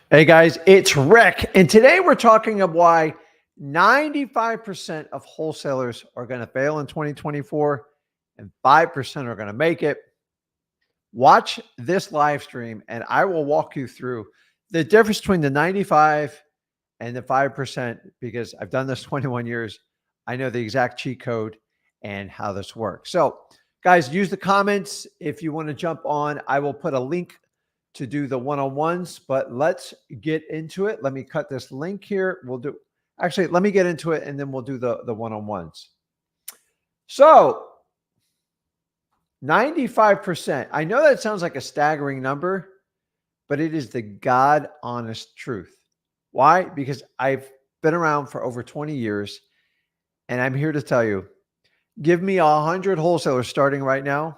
Hey guys, it's Rick, and today we're talking about why 95% of wholesalers are going to fail in 2024 and 5% are going to make it. Watch this live stream, and I will walk you through the difference between the 95 and the 5% because I've done this 21 years. I know the exact cheat code and how this works. So, guys, use the comments if you want to jump on. I will put a link to do the one-on-ones, but let's get into it. Let me cut this link here. Let me get into it and then we'll do the one-on-ones. So 95%, I know that sounds like a staggering number, but it is the God honest truth. Why? Because I've been around for over 20 years and I'm here to tell you, give me 100 wholesalers starting right now,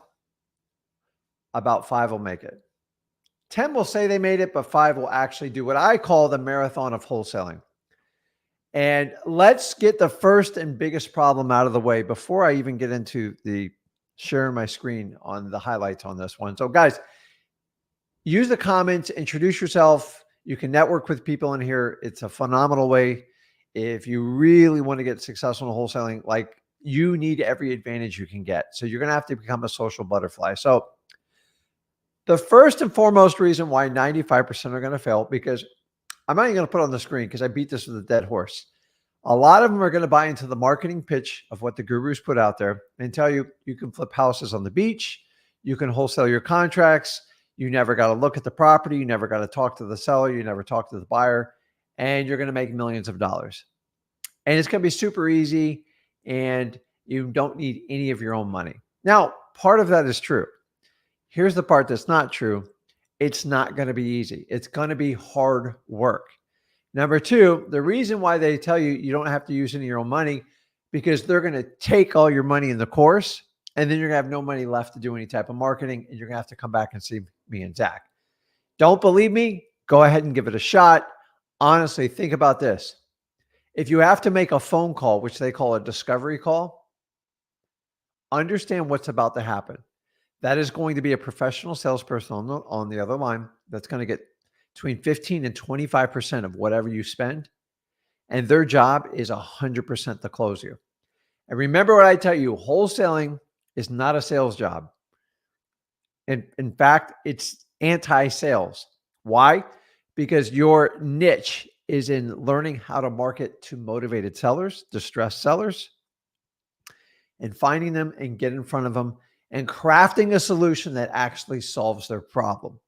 about 5 will make it. 10 will say they made it, but 5 will actually do what I call the marathon of wholesaling. And let's get the first and biggest problem out of the way before I even get into the sharing my screen on the highlights on this one. So guys, use the comments, introduce yourself. You can network with people in here. It's a phenomenal way. If you really want to get successful in wholesaling, like you need every advantage you can get. So you're going to have to become a social butterfly. So the first and foremost reason why 95% are going to fail, because I'm not even going to put it on the screen because I beat this with a dead horse. A lot of them are going to buy into the marketing pitch of what the gurus put out there and tell you you can flip houses on the beach, you can wholesale your contracts, you never got to look at the property, you never got to talk to the seller, you never talk to the buyer, and you're going to make millions of dollars. And it's going to be super easy and you don't need any of your own money. Now, part of that is true. Here's the part that's not true. It's not going to be easy. It's going to be hard work. Number two, the reason why they tell you you don't have to use any of your own money, because they're going to take all your money in the course and then you're going to have no money left to do any type of marketing and you're going to have to come back and see me and Zach. Don't believe me? Go ahead and give it a shot. Honestly, think about this. If you have to make a phone call, which they call a discovery call, understand what's about to happen. That is going to be a professional salesperson on the other line that's going to get between 15 and 25% of whatever you spend. And their job is 100% to close you. And remember what I tell you, wholesaling is not a sales job. In fact, it's anti-sales. Why? Because your niche is in learning how to market to motivated sellers, distressed sellers, and finding them and get in front of them and crafting a solution that actually solves their problem.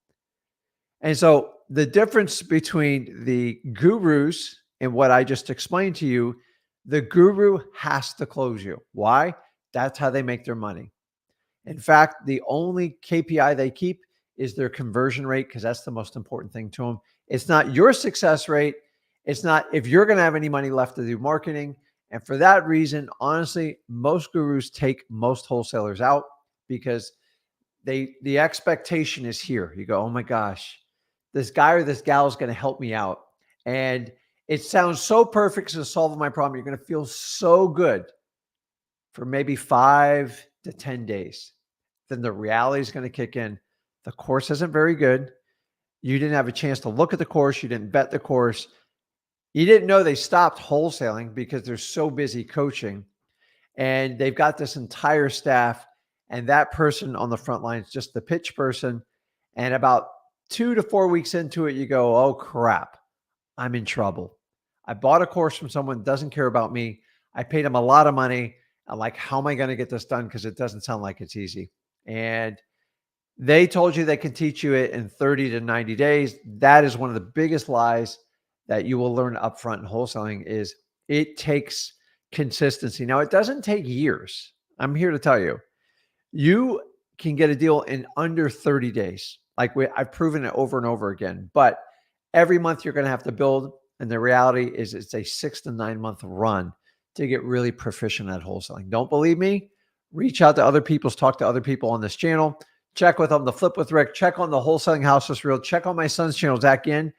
And so the difference between the gurus and what I just explained to you, the guru has to close you. Why? That's how they make their money. In fact, the only KPI they keep is their conversion rate because that's the most important thing to them. It's not your success rate. It's not if you're going to have any money left to do marketing. And for that reason, honestly, most gurus take most wholesalers out because the expectation is here. You go, oh my gosh, this guy or this gal is going to help me out. And it sounds so perfect to solve my problem. You're going to feel so good for maybe 5 to 10 days. Then the reality is going to kick in. The course isn't very good. You didn't have a chance to look at the course. You didn't vet the course. You didn't know they stopped wholesaling because they're so busy coaching. And they've got this entire staff. And that person on the front line is just the pitch person. And about 2 to 4 weeks into it, you go, oh crap, I'm in trouble. I bought a course from someone who doesn't care about me. I paid them a lot of money. I'm like, how am I going to get this done? Because it doesn't sound like it's easy. And they told you they can teach you it in 30 to 90 days. That is one of the biggest lies that you will learn upfront in wholesaling is it takes consistency. Now, it doesn't take years. I'm here to tell you. You can get a deal in under 30 days. Like I've proven it over and over again. But every month you're going to have to build. And the reality is it's a 6 to 9 month run to get really proficient at wholesaling. Don't believe me? Reach out to other people. Talk to other people on this channel. Check with them, the Flip with Rick. Check on the Wholesaling House is Real. Check on my son's channel, Zach Ginn.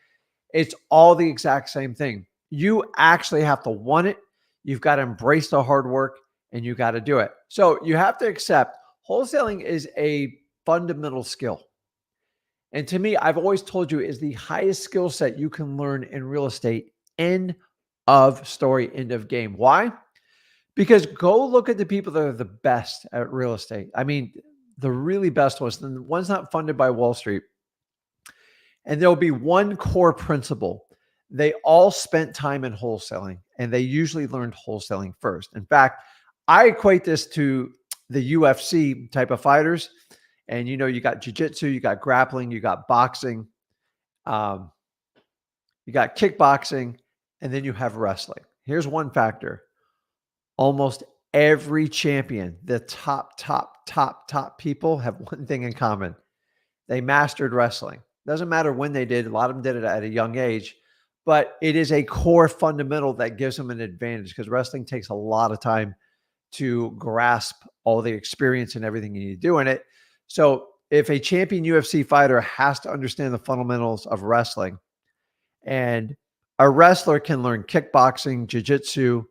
It's all the exact same thing. You actually have to want it. You've got to embrace the hard work and you got to do it. So you have to accept wholesaling is a fundamental skill. And to me, I've always told you, is the highest skill set you can learn in real estate. End of story, end of game. Why? Because go look at the people that are the best at real estate. I mean, the really best ones, the ones not funded by Wall Street. And there'll be one core principle. They all spent time in wholesaling, and they usually learned wholesaling first. In fact, I equate this to the UFC type of fighters. And you got jiu-jitsu, you got grappling, you got boxing, um, you got kickboxing, and then you have wrestling. Here's one factor. Almost every champion, the top people have one thing in common. They mastered wrestling. Doesn't matter when they did. A lot of them did it at a young age, but it is a core fundamental that gives them an advantage because wrestling takes a lot of time to grasp all the experience and everything you need to do in it. So if a champion UFC fighter has to understand the fundamentals of wrestling, and a wrestler can learn kickboxing, jiu-jitsu,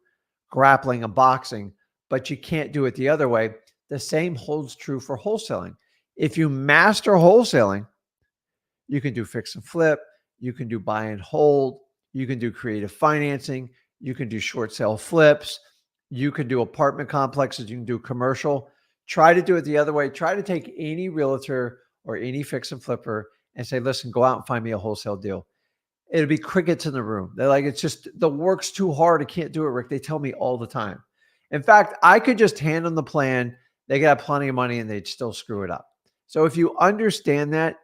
grappling, and boxing, but you can't do it the other way, the same holds true for wholesaling. If you master wholesaling, you can do fix and flip, you can do buy and hold, you can do creative financing, you can do short sale flips, you can do apartment complexes, you can do commercial. Try to do it the other way. Try to take any realtor or any fix and flipper and say, listen, go out and find me a wholesale deal. It'll be crickets in the room. They're like, it's just the work's too hard. I can't do it, Rick. They tell me all the time. In fact, I could just hand them the plan. They got plenty of money and they'd still screw it up. So if you understand that,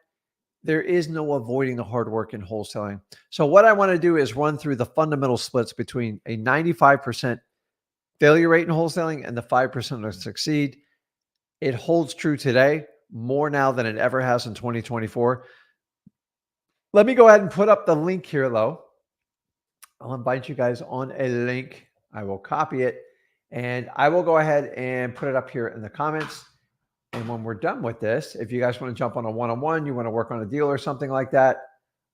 there is no avoiding the hard work in wholesaling. So what I want to do is run through the fundamental splits between a 95% failure rate in wholesaling and the 5% that succeed. It holds true today more now than it ever has in 2024. Let me go ahead and put up the link here, though. I'll invite you guys on a link. I will copy it, and I will go ahead and put it up here in the comments. And when we're done with this, if you guys want to jump on a one-on-one, you want to work on a deal or something like that,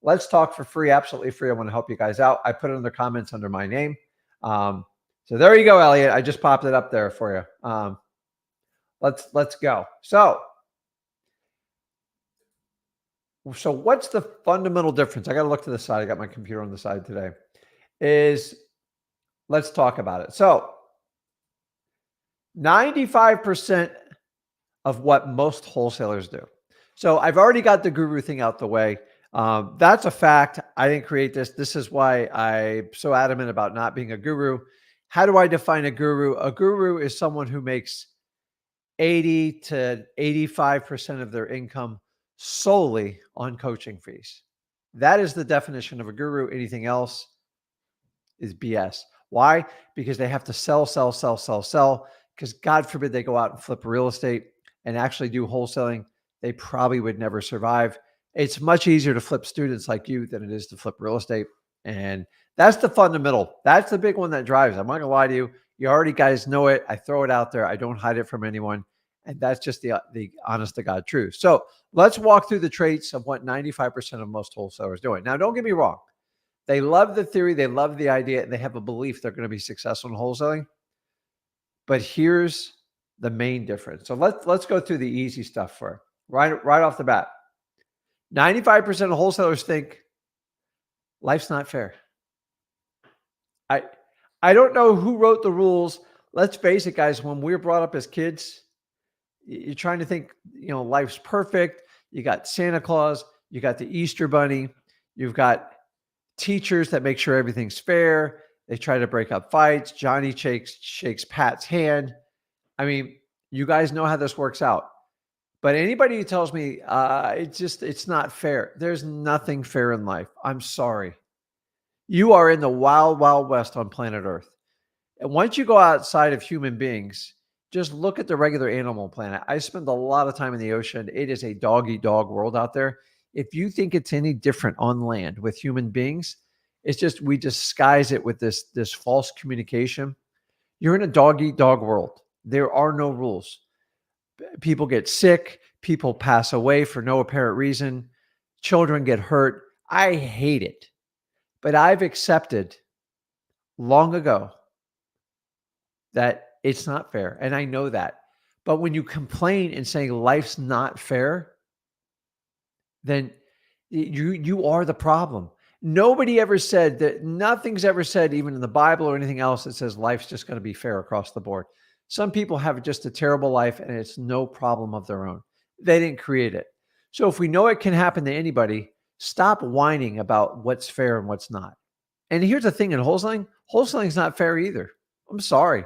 let's talk for free, absolutely free. I want to help you guys out. I put it in the comments under my name. So there you go, Elliot. I just popped it up there for you. Let's go. So what's the fundamental difference? I got to look to the side. I got my computer on the side today. Let's talk about it. So 95% of what most wholesalers do. So I've already got the guru thing out the way. That's a fact. I didn't create this. This is why I'm so adamant about not being a guru. How do I define a guru? A guru is someone who makes 80 to 85% of their income solely on coaching fees. That is the definition of a guru. Anything else is BS. Why? Because they have to sell. Because God forbid they go out and flip real estate and actually do wholesaling. They probably would never survive. It's much easier to flip students like you than it is to flip real estate. And that's the fundamental. That's the big one that drives. I'm not gonna lie to you. You already guys know it. I throw it out there. I don't hide it from anyone. And that's just the honest to God truth. So let's walk through the traits of what 95% of most wholesalers are doing. Now, don't get me wrong. They love the theory. They love the idea. And they have a belief they're going to be successful in wholesaling. But here's the main difference. So let's go through the easy stuff for right off the bat. 95% of wholesalers think life's not fair. I don't know who wrote the rules. Let's face it, guys. When we were brought up as kids, you're trying to think, life's perfect. You got Santa Claus, you got the Easter Bunny, you've got teachers that make sure everything's fair. They try to break up fights. Johnny shakes Pat's hand. I mean, you guys know how this works out. But anybody who tells me it's not fair, there's nothing fair in life. I'm sorry. You are in the wild, wild west on planet Earth. And once you go outside of human beings, just look at the regular animal planet. I spend a lot of time in the ocean. It is a dog-eat-dog world out there. If you think it's any different on land with human beings, it's just we disguise it with this false communication. You're in a dog-eat-dog world. There are no rules. People get sick. People pass away for no apparent reason. Children get hurt. I hate it. But I've accepted long ago that it's not fair. And I know that. But when you complain and saying life's not fair, then you are the problem. Nobody ever said that. Nothing's ever said, even in the Bible or anything else, that says life's just going to be fair across the board. Some people have just a terrible life and it's no problem of their own. They didn't create it. So if we know it can happen to anybody, stop whining about what's fair and what's not. And here's the thing in wholesaling is not fair either. I'm sorry.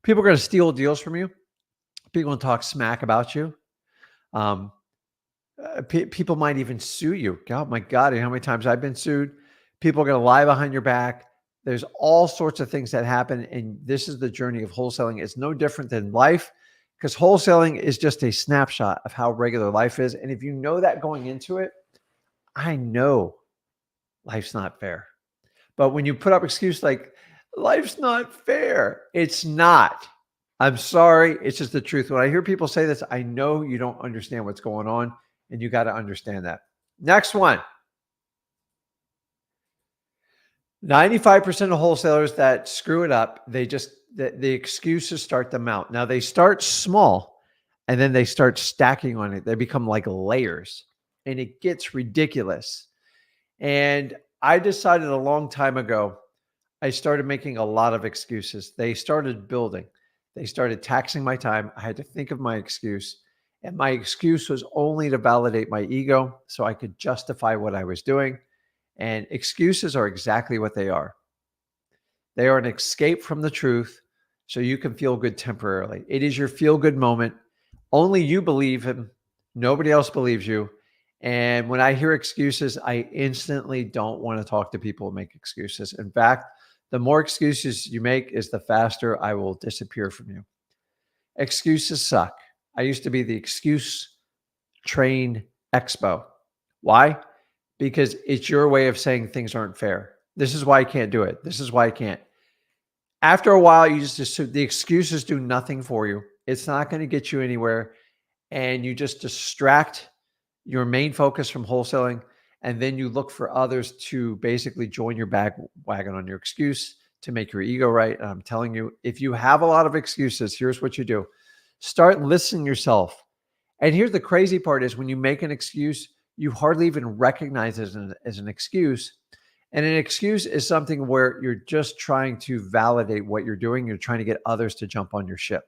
People are going to steal deals from you. People are going to talk smack about you. People might even sue you. Oh my God, how many times I've been sued? People are going to lie behind your back. There's all sorts of things that happen. And this is the journey of wholesaling. It's no different than life, because wholesaling is just a snapshot of how regular life is. And if you know that going into it, I know life's not fair. But when you put up excuses like life's not fair, it's not. I'm sorry. It's just the truth. When I hear people say this, I know you don't understand what's going on, and you got to understand that. Next one. 95% of wholesalers that screw it up, the excuses start to mount. Now they start small and then they start stacking on it. They become like layers and it gets ridiculous. And I decided a long time ago, I started making a lot of excuses. They started building. They started taxing my time. I had to think of my excuse. And my excuse was only to validate my ego so I could justify what I was doing. And excuses are exactly what they are. They are an escape from the truth so you can feel good temporarily. It is your feel good moment. Only you believe him. Nobody else believes you. And when I hear excuses, I instantly don't want to talk to people who make excuses. In fact, the more excuses you make is the faster I will disappear from you. Excuses suck. I used to be the excuse train expo. Why? Because it's your way of saying things aren't fair. This is why I can't do it. This is why I can't. After a while, you just assume the excuses do nothing for you. It's not going to get you anywhere. And you just distract your main focus from wholesaling. And then you look for others to basically join your wagon on your excuse to make your ego right. And I'm telling you, if you have a lot of excuses, here's what you do. Start listening yourself. And here's the crazy part is when you make an excuse, you hardly even recognize it as an excuse. And an excuse is something where you're just trying to validate what you're doing. You're trying to get others to jump on your ship.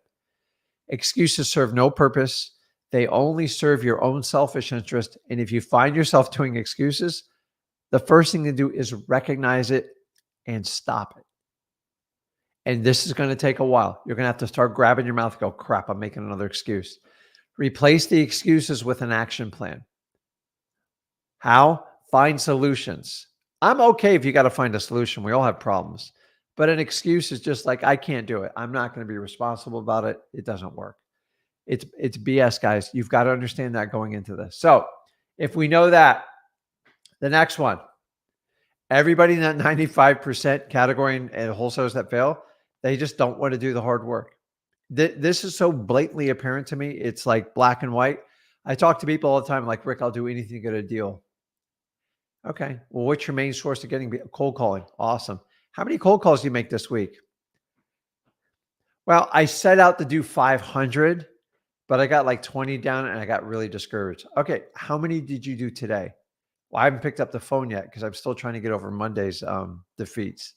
Excuses serve no purpose. They only serve your own selfish interest. And if you find yourself doing excuses, the first thing to do is recognize it and stop it. And this is going to take a while. You're going to have to start grabbing your mouth and go, crap, I'm making another excuse. Replace the excuses with an action plan. How? Find solutions. I'm okay if you got to find a solution. We all have problems. But an excuse is just like, I can't do it. I'm not going to be responsible about it. It doesn't work. It's BS, guys. You've got to understand that going into this. So if we know that, the next one, everybody in that 95% category and wholesalers that fail, they just don't want to do the hard work. This is so blatantly apparent to me. It's like black and white. I talk to people all the time like, Rick, I'll do anything to get a deal. Okay. Well, what's your main source of getting cold calling? Awesome. How many cold calls do you make this week? Well, I set out to do 500, but I got like 20 down and I got really discouraged. Okay. How many did you do today? Well, I haven't picked up the phone yet because I'm still trying to get over Monday's defeats.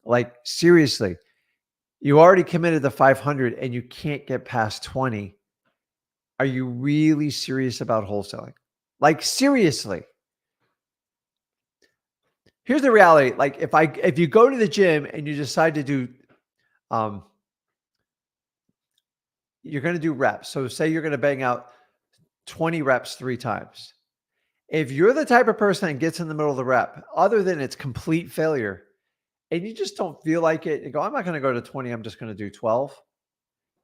Like, seriously, you already committed the 500 and you can't get past 20. Are you really serious about wholesaling? Like, seriously. Here's the reality. Like, if you go to the gym and you decide to do, you're going to do reps. So say you're going to bang out 20 reps 3 times. If you're the type of person that gets in the middle of the rep, other than it's complete failure, and you just don't feel like it, you go, I'm not going to go to 20. I'm just going to do 12.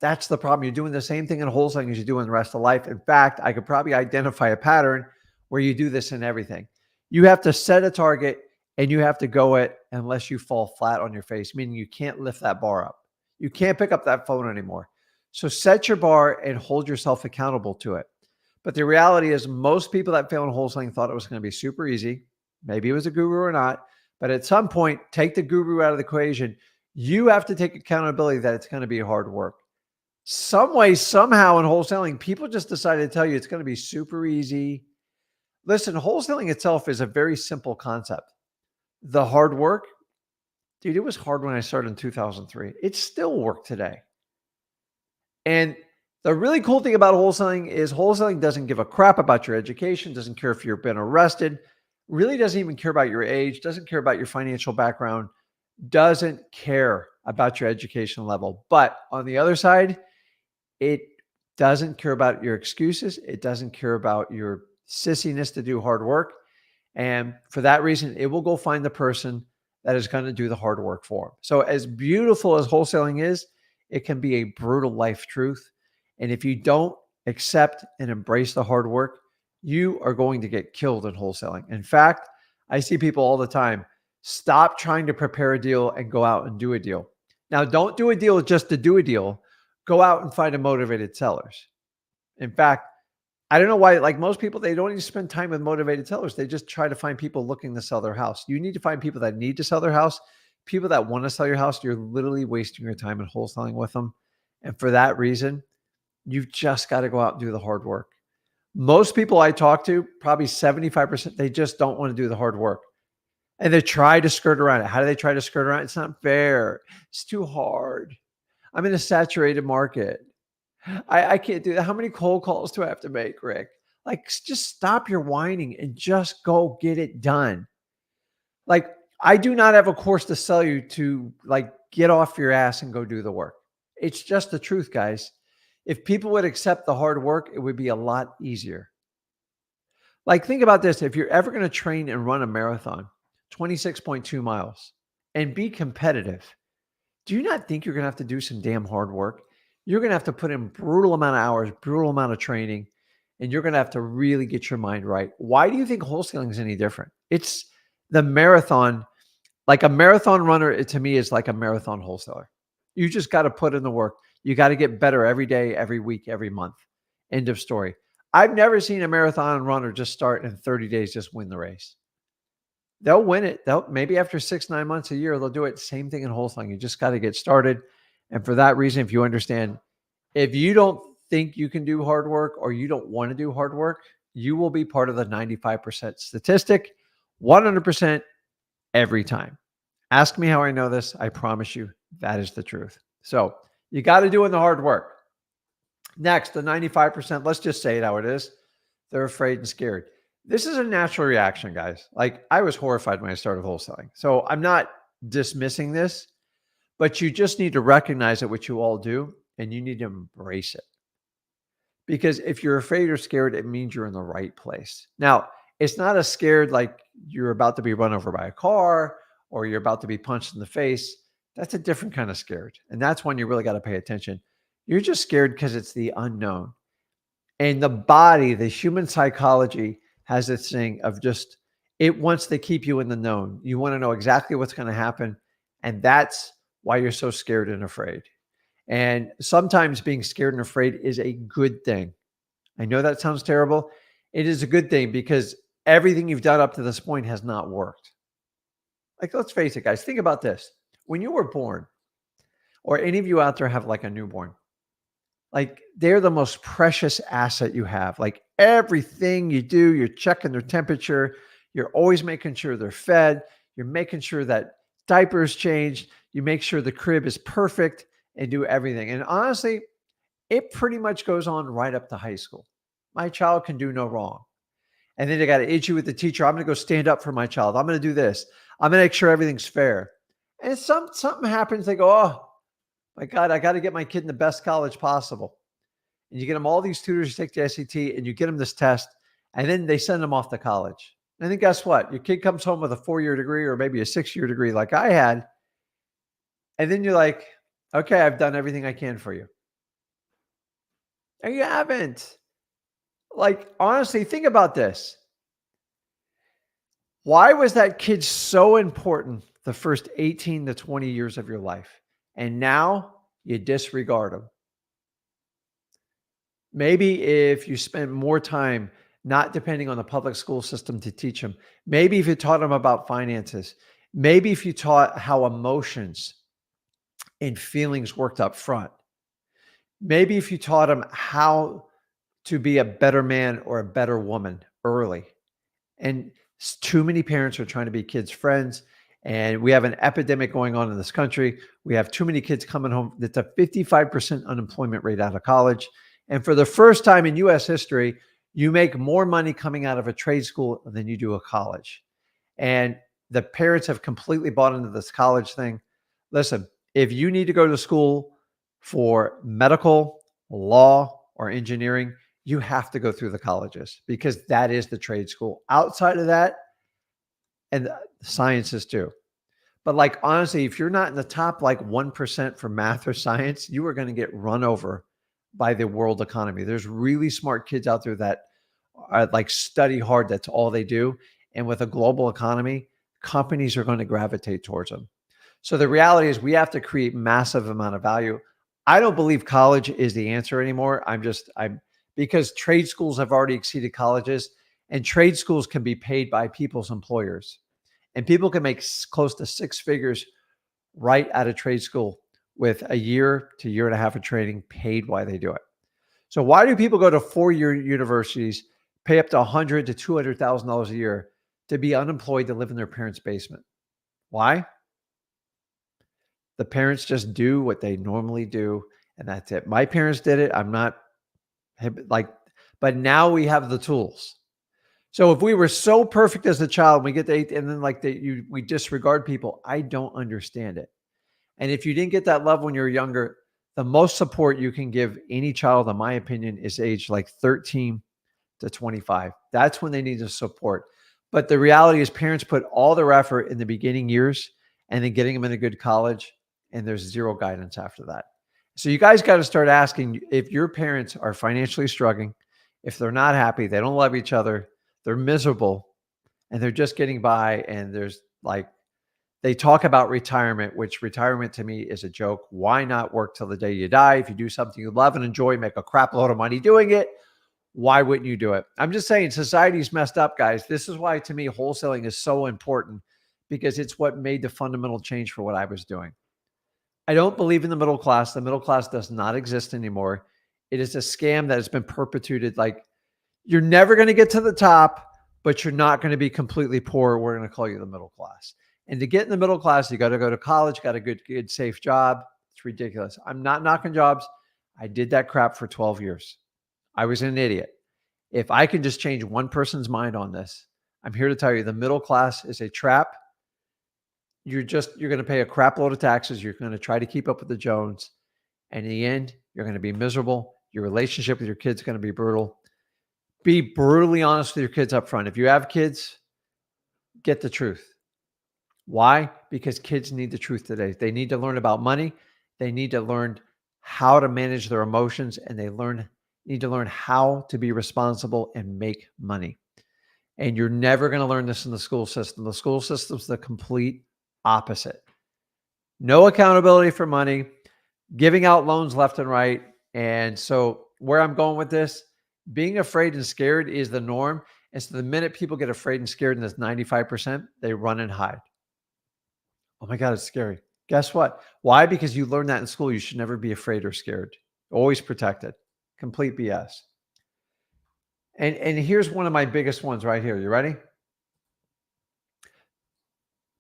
That's the problem. You're doing the same thing in wholesaling as you do in the rest of life. In fact, I could probably identify a pattern where you do this in everything. You have to set a target and you have to go it unless you fall flat on your face, meaning you can't lift that bar up. You can't pick up that phone anymore. So set your bar and hold yourself accountable to it. But the reality is most people that fail in wholesaling thought it was going to be super easy. Maybe it was a guru or not. But at some point, take the guru out of the equation. You have to take accountability that it's going to be hard work. Some way, somehow in wholesaling, people just decided to tell you it's going to be super easy. Listen, wholesaling itself is a very simple concept. The hard work, dude, it was hard when I started in 2003. It's still work today. And the really cool thing about wholesaling doesn't give a crap about your education, doesn't care if you've been arrested, really doesn't even care about your age, doesn't care about your financial background, doesn't care about your education level. But on the other side, it doesn't care about your excuses. It doesn't care about your sissiness to do hard work. And for that reason, it will go find the person that is going to do the hard work for them. So, as beautiful as wholesaling is, it can be a brutal life truth. And if you don't accept and embrace the hard work, you are going to get killed in wholesaling. In fact, I see people all the time stop trying to prepare a deal and go out and do a deal. Now, don't do a deal just to do a deal. Go out and find a motivated sellers. In fact, I don't know why, like most people, they don't even spend time with motivated sellers. They just try to find people looking to sell their house. You need to find people that need to sell their house, people that want to sell your house. You're literally wasting your time in wholesaling with them. And for that reason, you've just got to go out and do the hard work. Most people I talk to, probably 75%, they just don't want to do the hard work. And they try to skirt around it. How do they try to skirt around it? It's not fair. It's too hard. I'm in a saturated market. I can't do that. How many cold calls do I have to make, Rick? Like, just stop your whining and just go get it done. Like, I do not have a course to sell you to like get off your ass and go do the work. It's just the truth, guys. If people would accept the hard work, it would be a lot easier. Like, think about this. If you're ever going to train and run a marathon, 26.2 miles, and be competitive, do you not think you're going to have to do some damn hard work? You're going to have to put in brutal amount of hours, brutal amount of training, and you're going to have to really get your mind right. Why do you think wholesaling is any different? It's the marathon. Like a marathon runner, it, to me, is like a marathon wholesaler. You just got to put in the work. You got to get better every day, every week, every month. End of story. I've never seen a marathon runner just start in 30 days, just win the race. They'll win it. They'll maybe after 6, 9 months, a year, they'll do it. Same thing in wholesaling. You just got to get started. And for that reason, if you understand, if you don't think you can do hard work or you don't want to do hard work, you will be part of the 95% statistic, 100% every time. Ask me how I know this. I promise you that is the truth. So you got to do in the hard work. Next, the 95%, let's just say it how it is. They're afraid and scared. This is a natural reaction, guys. Like, I was horrified when I started wholesaling. So I'm not dismissing this, but you just need to recognize it, what you all do, and you need to embrace it. Because if you're afraid or scared, it means you're in the right place. Now, it's not a scared like you're about to be run over by a car or you're about to be punched in the face. That's a different kind of scared. And that's when you really got to pay attention. You're just scared because it's the unknown. And the body, the human psychology has this thing of just, it wants to keep you in the known. You want to know exactly what's going to happen. And that's why you're so scared and afraid. And sometimes being scared and afraid is a good thing. I know that sounds terrible. It is a good thing because everything you've done up to this point has not worked. Like, let's face it, guys. Think about this. When you were born, or any of you out there have like a newborn, like they're the most precious asset you have. Like everything you do, you're checking their temperature. You're always making sure they're fed. You're making sure that diapers changed. You make sure the crib is perfect and do everything. And honestly, it pretty much goes on right up to high school. My child can do no wrong. And then they got to issue with the teacher. I'm going to go stand up for my child. I'm going to do this. I'm going to make sure everything's fair. And something happens. They go, oh, my God, I got to get my kid in the best college possible. And you get them all these tutors, you take the SAT, and you get them this test, and then they send them off to college. And then guess what? Your kid comes home with a 4-year degree or maybe a 6-year degree like I had. And then you're like, okay, I've done everything I can for you. And you haven't. Like, honestly, think about this. Why was that kid so important the first 18 to 20 years of your life? And now you disregard them. Maybe if you spent more time not depending on the public school system to teach them, maybe if you taught them about finances, maybe if you taught how emotions and feelings worked up front, maybe if you taught them how to be a better man or a better woman early, And too many parents are trying to be kids' friends. And we have an epidemic going on in this country. We have too many kids coming home. That's a 55% unemployment rate out of college. And for the first time in US history, you make more money coming out of a trade school than you do a college. And the parents have completely bought into this college thing. Listen, if you need to go to school for medical, law, or engineering, you have to go through the colleges because that is the trade school. Outside of that, and sciences too. But like honestly, if you're not in the top like 1% for math or science, you are going to get run over by the world economy. There's really smart kids out there that are like study hard. That's all they do. And with a global economy, companies are going to gravitate towards them. So the reality is we have to create massive amount of value. I don't believe college is the answer anymore. I'm because trade schools have already exceeded colleges, and trade schools can be paid by people's employers. And people can make close to six figures right out of trade school with a year to year and a half of training paid while they do it. So why do people go to four-year universities, pay up to $100,000 to $200,000 a year to be unemployed to live in their parents' basement? Why? The parents just do what they normally do, and that's it. My parents did it. I'm not like, but now we have the tools. So if we were so perfect as a child, we get to eight, and then we disregard people. I don't understand it. And if you didn't get that love when you were younger, the most support you can give any child, in my opinion, is age like 13 to 25. That's when they need the support. But the reality is parents put all their effort in the beginning years and then getting them in a good college, and there's zero guidance after that. So you guys got to start asking if your parents are financially struggling, if they're not happy, they don't love each other, they're miserable, and they're just getting by, and there's like, they talk about retirement, which retirement to me is a joke. Why not work till the day you die? If you do something you love and enjoy, make a crap load of money doing it, why wouldn't you do it? I'm just saying society's messed up, guys. This is why, to me, wholesaling is so important, because it's what made the fundamental change for what I was doing. I don't believe in the middle class. The middle class does not exist anymore. It is a scam that has been perpetuated. Like, you're never going to get to the top, but you're not going to be completely poor. We're going to call you the middle class. And to get in the middle class, you got to go to college, got a good, safe job. It's ridiculous. I'm not knocking jobs. I did that crap for 12 years. I was an idiot. If I can just change one person's mind on this, I'm here to tell you the middle class is a trap. You're going to pay a crap load of taxes. You're going to try to keep up with the Jones. And in the end, you're going to be miserable. Your relationship with your kids is going to be brutal. Be brutally honest with your kids up front. If you have kids, get the truth. Why? Because kids need the truth today. They need to learn about money. They need to learn how to manage their emotions, and they need to learn how to be responsible and make money. And you're never going to learn this in the school system. The school system's the complete opposite. No accountability for money, giving out loans left and right. And so where I'm going with this, being afraid and scared is the norm. And so the minute people get afraid and scared, and that's 95%, they run and hide. Oh my God, it's scary. Guess what? Why? Because you learned that in school. You should never be afraid or scared. Always protected. Complete BS. And here's one of my biggest ones right here. You ready?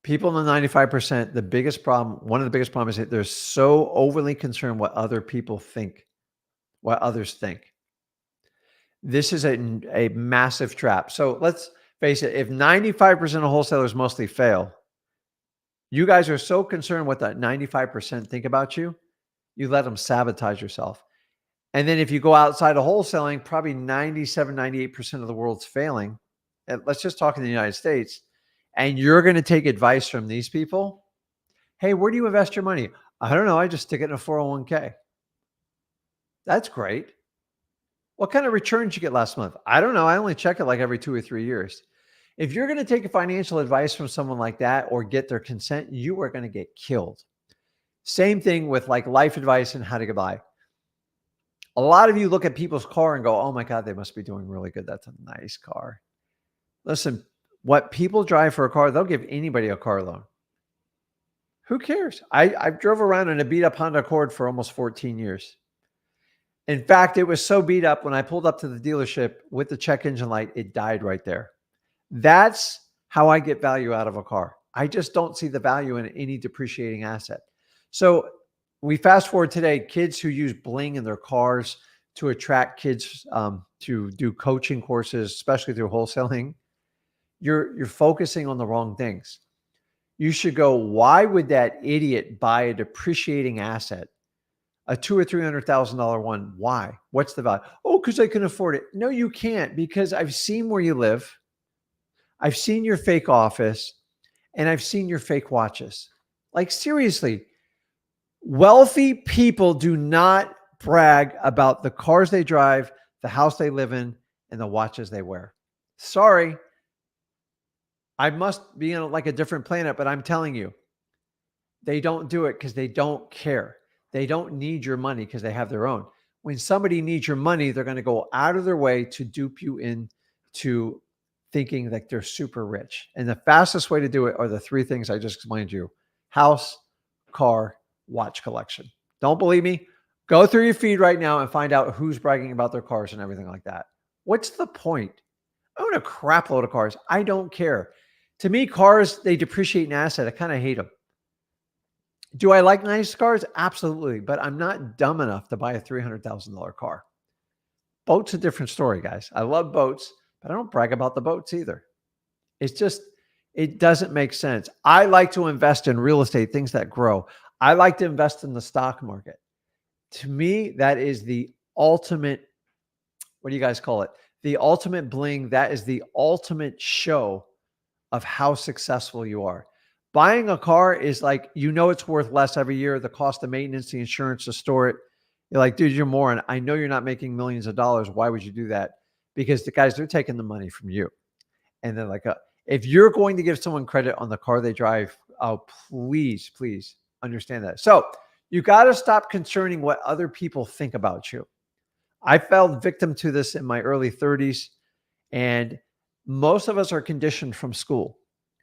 People in the 95%, the biggest problem, one of the biggest problems is that they're so overly concerned what other people think, what others think. This is a massive trap. So let's face it, if 95% of wholesalers mostly fail, you guys are so concerned what that 95% think about you, you let them sabotage yourself. And then if you go outside of wholesaling, probably 97, 98% of the world's failing. And let's just talk in the United States. And you're going to take advice from these people. Hey, where do you invest your money? I don't know. I just stick it in a 401k. That's great. What kind of returns did you get last month? I don't know. I only check it like every 2 or 3 years. If you're going to take financial advice from someone like that or get their consent, you are going to get killed. Same thing with like life advice and how to get by. A lot of you look at people's car and go, oh my God, they must be doing really good. That's a nice car. Listen, what people drive for a car, they'll give anybody a car loan. Who cares? I drove around in a beat up Honda Accord for almost 14 years. In fact, it was so beat up when I pulled up to the dealership with the check engine light, it died right there. That's how I get value out of a car. I just don't see the value in any depreciating asset. So we fast forward today, kids who use bling in their cars to attract kids to do coaching courses, especially through wholesaling. You're focusing on the wrong things. You should go, why would that idiot buy a depreciating asset, a $200,000 or $300,000 one? Why? What's the value? Oh, because I can afford it. No, you can't, because I've seen where you live. I've seen your fake office, and I've seen your fake watches. Like, seriously, wealthy people do not brag about the cars they drive, the house they live in, and the watches they wear. Sorry, I must be in like a different planet, but I'm telling you, they don't do it because they don't care. They don't need your money because they have their own. When somebody needs your money, they're going to go out of their way to dupe you into thinking that they're super rich. And the fastest way to do it are the three things I just explained to you: house, car, watch collection. Don't believe me? Go through your feed right now and find out who's bragging about their cars and everything like that. What's the point? I own a crap load of cars. I don't care. To me, cars, they depreciate an asset. I kind of hate them. Do I like nice cars? Absolutely. But I'm not dumb enough to buy a $300,000 car. Boats a different story, guys. I love boats, but I don't brag about the boats either. It's just, it doesn't make sense. I like to invest in real estate, things that grow. I like to invest in the stock market. To me, that is the ultimate, what do you guys call it? The ultimate bling. That is the ultimate show of how successful you are. Buying a car is like, it's worth less every year. The cost of maintenance, the insurance to store it. You're like, dude, you're a moron. I know you're not making millions of dollars. Why would you do that? Because the guys, they're taking the money from you. And then if you're going to give someone credit on the car they drive, oh, please, please understand that. So you got to stop concerning what other people think about you. I fell victim to this in my early 30s. And most of us are conditioned from school.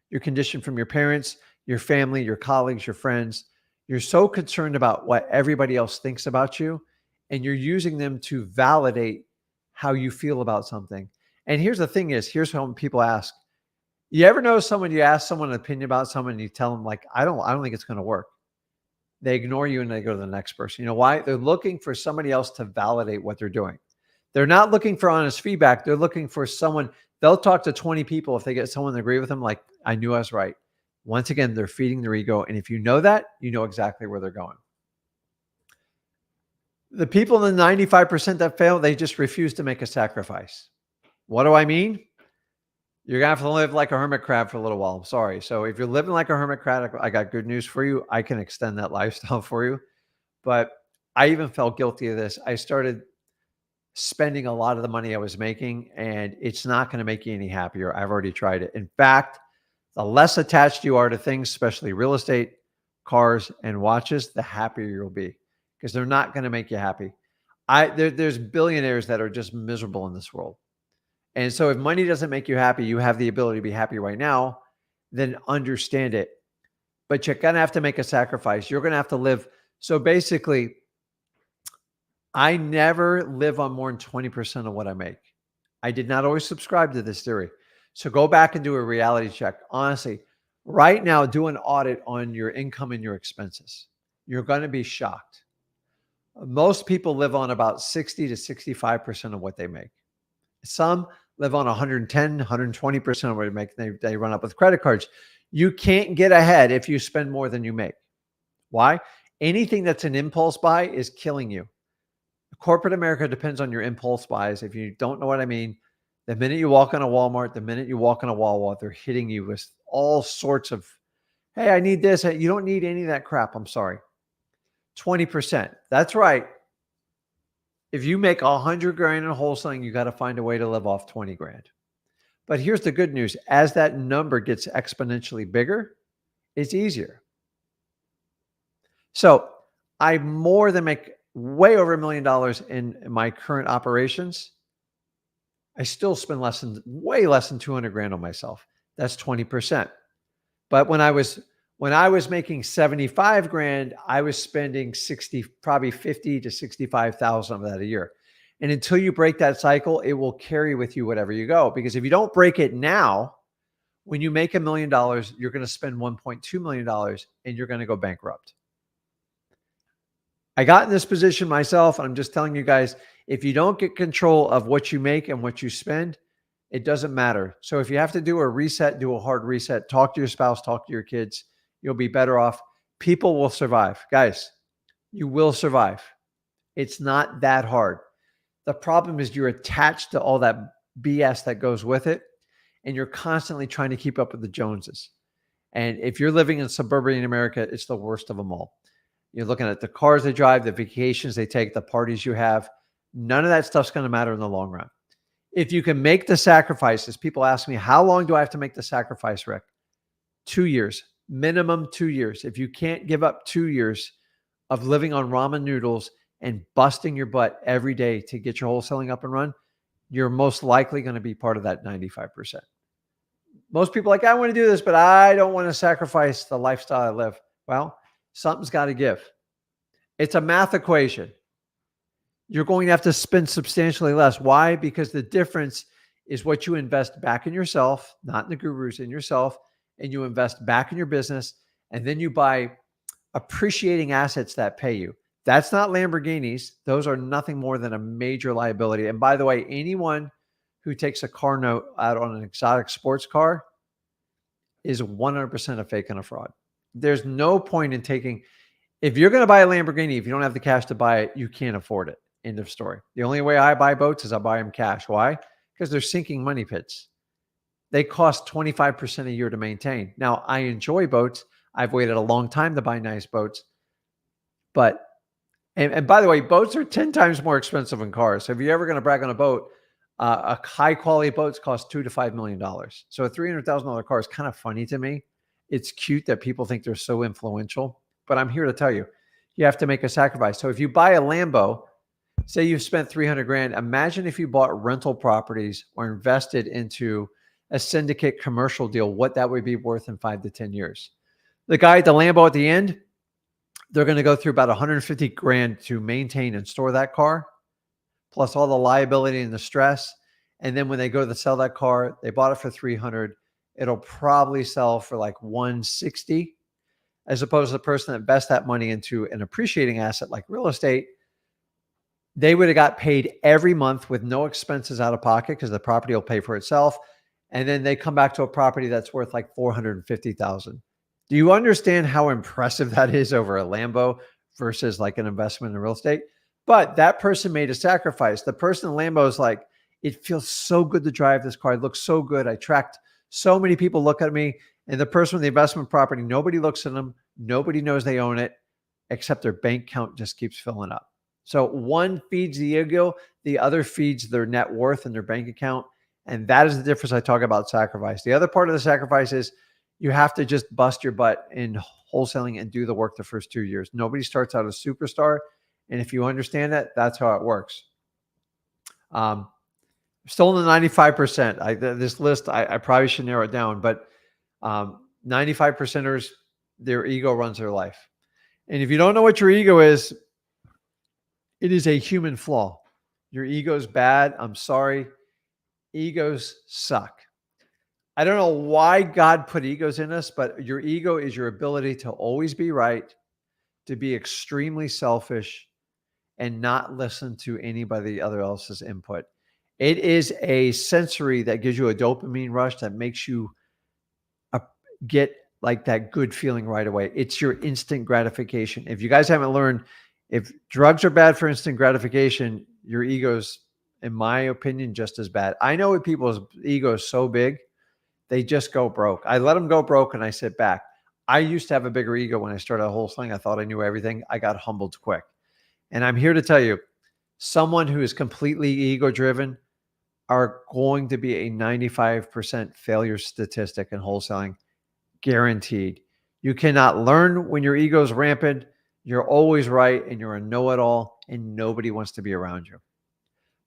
You're conditioned from your parents, your family, your colleagues, your friends. You're so concerned about what everybody else thinks about you, and you're using them to validate how you feel about something. And here's the thing here's how people ask. You ever know you ask someone an opinion about someone and you tell them like, I don't think it's going to work. They ignore you and they go to the next person. You know why? They're looking for somebody else to validate what they're doing. They're not looking for honest feedback. They're looking for someone. They'll talk to 20 people. If they get someone to agree with them, like, I knew I was right. Once again, they're feeding their ego. And if you know that, you know exactly where they're going. The people in the 95% that fail, they just refuse to make a sacrifice. What do I mean? You're going to have to live like a hermit crab for a little while. I'm sorry. So if you're living like a hermit crab, I got good news for you. I can extend that lifestyle for you. But I even felt guilty of this. I started spending a lot of the money I was making, and it's not going to make you any happier. I've already tried it. In fact, the less attached you are to things, especially real estate, cars, and watches, the happier you'll be, because they're not going to make you happy. There's billionaires that are just miserable in this world. And so if money doesn't make you happy, you have the ability to be happy right now, then understand it. But you're going to have to make a sacrifice. You're going to have to live. So basically, I never live on more than 20% of what I make. I did not always subscribe to this theory. So go back and do a reality check. Honestly, right now, do an audit on your income and your expenses. You're going to be shocked. Most people live on about 60 to 65% of what they make. Some live on 110, 120% of what they make. They run up with credit cards. You can't get ahead if you spend more than you make. Why? Anything that's an impulse buy is killing you. Corporate America depends on your impulse buys. If you don't know what I mean, the minute you walk on a Walmart, the minute you walk on a Wawa, they're hitting you with all sorts of, hey, I need this. You don't need any of that crap. I'm sorry. 20%. That's right. If you make 100 grand in wholesaling, you got to find a way to live off 20 grand. But here's the good news. As that number gets exponentially bigger, it's easier. So I more than make way over $1 million in my current operations. I still spend way less than 200 grand on myself. That's 20%. But when I was making 75 grand, I was spending probably 50 to 65,000 of that a year. And until you break that cycle, it will carry with you wherever you go. Because if you don't break it now, when you make $1 million, you're going to spend $1.2 million and you're going to go bankrupt. I got in this position myself. I'm just telling you guys, if you don't get control of what you make and what you spend, it doesn't matter. So if you have to do a reset, do a hard reset, talk to your spouse, talk to your kids, you'll be better off. People will survive. Guys, you will survive. It's not that hard. The problem is you're attached to all that BS that goes with it, and you're constantly trying to keep up with the Joneses. And if you're living in suburban America, it's the worst of them all. You're looking at the cars they drive, the vacations they take, the parties you have. None of that stuff's going to matter in the long run. If you can make the sacrifices, people ask me, how long do I have to make the sacrifice, Rick? 2 years, minimum 2 years. If you can't give up 2 years of living on ramen noodles and busting your butt every day to get your wholesaling up and run, you're most likely going to be part of that 95%. Most people are like, I want to do this, but I don't want to sacrifice the lifestyle I live. Well, something's got to give. It's a math equation. You're going to have to spend substantially less. Why? Because the difference is what you invest back in yourself, not in the gurus, in yourself, and you invest back in your business, and then you buy appreciating assets that pay you. That's not Lamborghinis. Those are nothing more than a major liability. And by the way, anyone who takes a car note out on an exotic sports car is 100% a fake and a fraud. There's no point in taking, if you're going to buy a Lamborghini, if you don't have the cash to buy it, you can't afford it. End of story. The only way I buy boats is I buy them cash. Why? Because they're sinking money pits. They cost 25% a year to maintain. Now, I enjoy boats. I've waited a long time to buy nice boats. But, and by the way, boats are 10 times more expensive than cars. So if you're ever going to brag on a boat, a high quality boats cost $2 to $5 million. So a $300,000 car is kind of funny to me. It's cute that people think they're so influential, but I'm here to tell you, you have to make a sacrifice. So if you buy a Lambo, say you've spent 300 grand, imagine if you bought rental properties or invested into a syndicate commercial deal, what that would be worth in 5 to 10 years. The guy at the Lambo at the end, they're going to go through about 150 grand to maintain and store that car, plus all the liability and the stress. And then when they go to sell that car, they bought it for 300. It'll probably sell for like 160, as opposed to the person that invests that money into an appreciating asset like real estate. They would have got paid every month with no expenses out of pocket because the property will pay for itself. And then they come back to a property that's worth like 450,000. Do you understand how impressive that is over a Lambo versus like an investment in real estate? But that person made a sacrifice. The person in Lambo is like, it feels so good to drive this car. It looks so good. I tracked so many people look at me. And the person with the investment property, nobody looks at them. Nobody knows they own it, except their bank account just keeps filling up. So one feeds the ego, the other feeds their net worth and their bank account. And that is the difference I talk about sacrifice. The other part of the sacrifice is you have to just bust your butt in wholesaling and do the work the first 2 years. Nobody starts out a superstar. And if you understand that, that's how it works. Still in the 95%. This list, I probably should narrow it down, but 95%ers, their ego runs their life. And if you don't know what your ego is, it is a human flaw. Your ego's bad. I'm sorry. Egos suck. I don't know why God put egos in us, but your ego is your ability to always be right, to be extremely selfish, and not listen to anybody other else's input. It is a sensory that gives you a dopamine rush that makes you get like that good feeling right away. It's your instant gratification. If you guys haven't learned, if drugs are bad for instant gratification, your ego's, in my opinion, just as bad. I know people's ego is so big, they just go broke. I let them go broke and I sit back. I used to have a bigger ego when I started wholesaling. I thought I knew everything. I got humbled quick. And I'm here to tell you, someone who is completely ego-driven are going to be a 95% failure statistic in wholesaling, guaranteed. You cannot learn when your ego is rampant. You're always right, and you're a know-it-all, and nobody wants to be around you.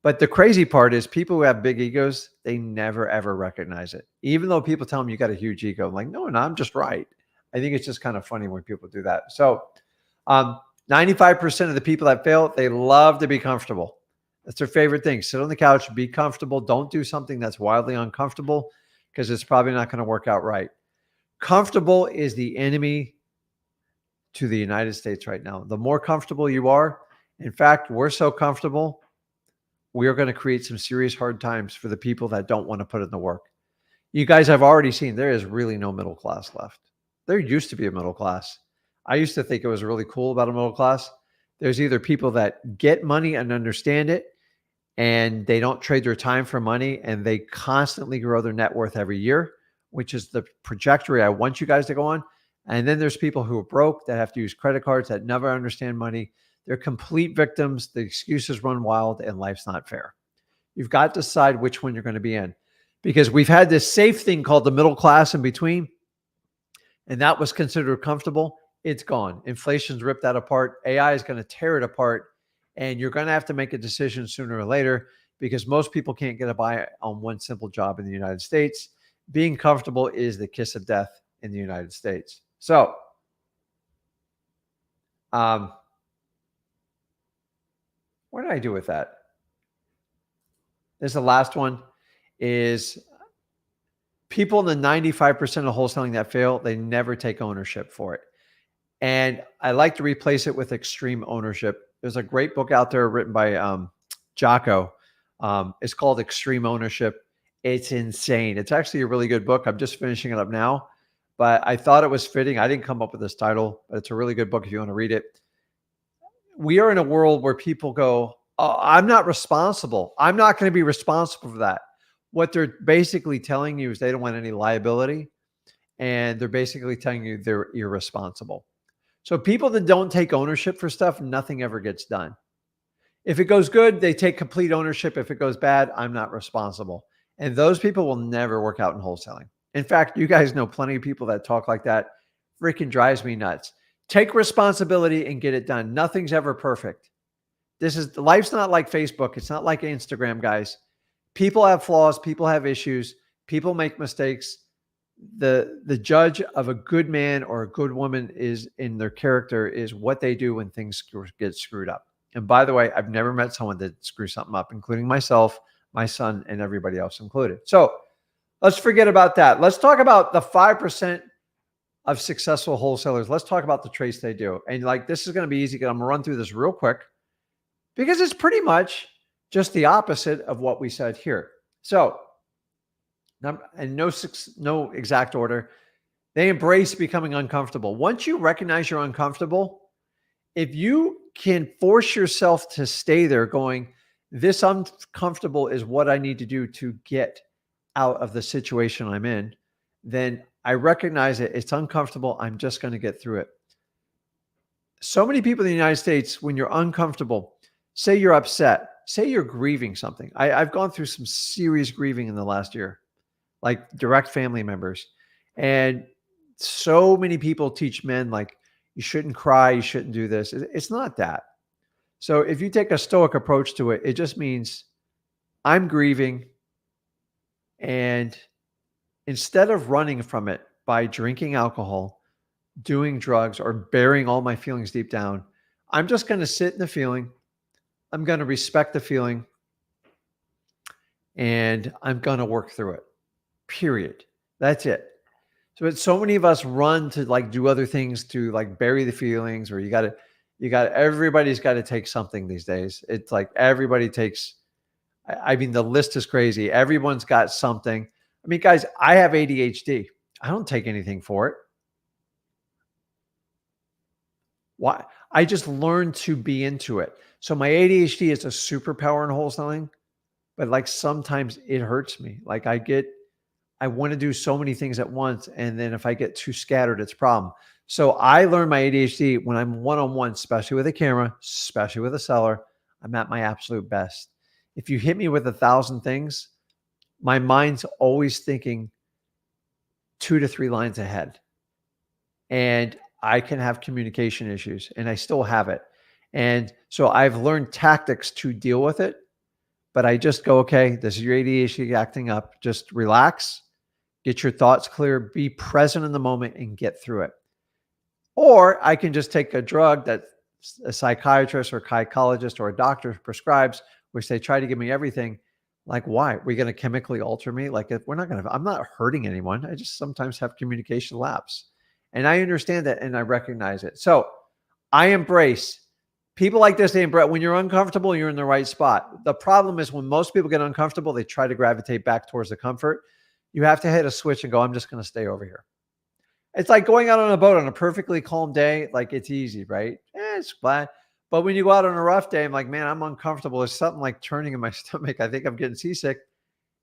But the crazy part is people who have big egos, they never, ever recognize it. Even though people tell them you got a huge ego, I'm like, no, I'm just right. I think it's just kind of funny when people do that. So 95% of the people that fail, they love to be comfortable. That's their favorite thing. Sit on the couch, be comfortable. Don't do something that's wildly uncomfortable because it's probably not going to work out right. Comfortable is the enemy to the United States right now. The more comfortable you are, in fact, we're so comfortable, we are going to create some serious hard times for the people that don't want to put in the work. You guys have already seen there is really no middle class left. There used to be a middle class. I used to think it was really cool about a middle class. There's either people that get money and understand it, and they don't trade their time for money, and they constantly grow their net worth every year, which is the trajectory I want you guys to go on. And then there's people who are broke that have to use credit cards that never understand money. They're complete victims. The excuses run wild and life's not fair. You've got to decide which one you're going to be in, because we've had this safe thing called the middle class in between, and that was considered comfortable. It's gone. Inflation's ripped that apart. AI is going to tear it apart, and you're going to have to make a decision sooner or later, because most people can't get by on one simple job in the United States. Being comfortable is the kiss of death in the United States. So, what did I do with that? This is the last one. Is people in the 95% of wholesaling that fail, they never take ownership for it. And I like to replace it with extreme ownership. There's a great book out there written by Jocko. It's called Extreme Ownership. It's insane. It's actually a really good book. I'm just finishing it up now, but I thought it was fitting. I didn't come up with this title, but it's a really good book if you want to read it. We are in a world where people go, oh, I'm not responsible. I'm not going to be responsible for that. What they're basically telling you is they don't want any liability, and they're basically telling you they're irresponsible. So people that don't take ownership for stuff, nothing ever gets done. If it goes good, they take complete ownership. If it goes bad, I'm not responsible. And those people will never work out in wholesaling. In fact, you guys know plenty of people that talk like that. Freaking drives me nuts. Take responsibility and get it done. Nothing's ever perfect. Life's not like Facebook. It's not like Instagram, guys. People have flaws. People have issues. People make mistakes. The judge of a good man or a good woman is in their character is what they do when things get screwed up. And by the way, I've never met someone that screws something up, including myself, my son, and everybody else included. So let's forget about that. Let's talk about the 5% of successful wholesalers. Let's talk about the traits they do. And like, this is going to be easy because I'm going to run through this real quick, because it's pretty much just the opposite of what we said here. So, and no exact order, they embrace becoming uncomfortable. Once you recognize you're uncomfortable, if you can force yourself to stay there going, this uncomfortable is what I need to do to get out of the situation I'm in, then I recognize it. It's uncomfortable. I'm just going to get through it. So many people in the United States, when you're uncomfortable, say you're upset, say you're grieving something. I've gone through some serious grieving in the last year, like direct family members. And so many people teach men, like, you shouldn't cry, you shouldn't do this. It's not that. So if you take a stoic approach to it, it just means I'm grieving, and instead of running from it by drinking alcohol, doing drugs, or burying all my feelings deep down, I'm just going to sit in the feeling. I'm going to respect the feeling, and I'm going to work through it. Period. That's it. So many of us run to like do other things to like bury the feelings, or everybody's got to take something these days. It's like everybody takes, I mean, the list is crazy. Everyone's got something. I mean, guys, I have ADHD. I don't take anything for it. Why? I just learned to be into it. So my ADHD is a superpower in wholesaling, but like sometimes it hurts me. Like I want to do so many things at once. And then if I get too scattered, it's a problem. So I learned my ADHD when I'm one-on-one, especially with a camera, especially with a seller, I'm at my absolute best. If you hit me with 1,000 things, my mind's always thinking 2 to 3 lines ahead. And I can have communication issues, and I still have it. And so I've learned tactics to deal with it, but I just go, okay, this is your ADHD acting up. Just relax. Get your thoughts clear, be present in the moment, and get through it. Or I can just take a drug that a psychiatrist or psychologist or a doctor prescribes, which they try to give me everything. Like, why? Are we going to chemically alter me? Like, if we're not going to, I'm not hurting anyone. I just sometimes have communication lapse. And I understand that and I recognize it. So I embrace people like this. They embrace when you're uncomfortable, you're in the right spot. The problem is when most people get uncomfortable, they try to gravitate back towards the comfort. You have to hit a switch and go, I'm just going to stay over here. It's like going out on a boat on a perfectly calm day. Like it's easy, right? It's flat. But when you go out on a rough day, I'm like, man, I'm uncomfortable. There's something like turning in my stomach. I think I'm getting seasick.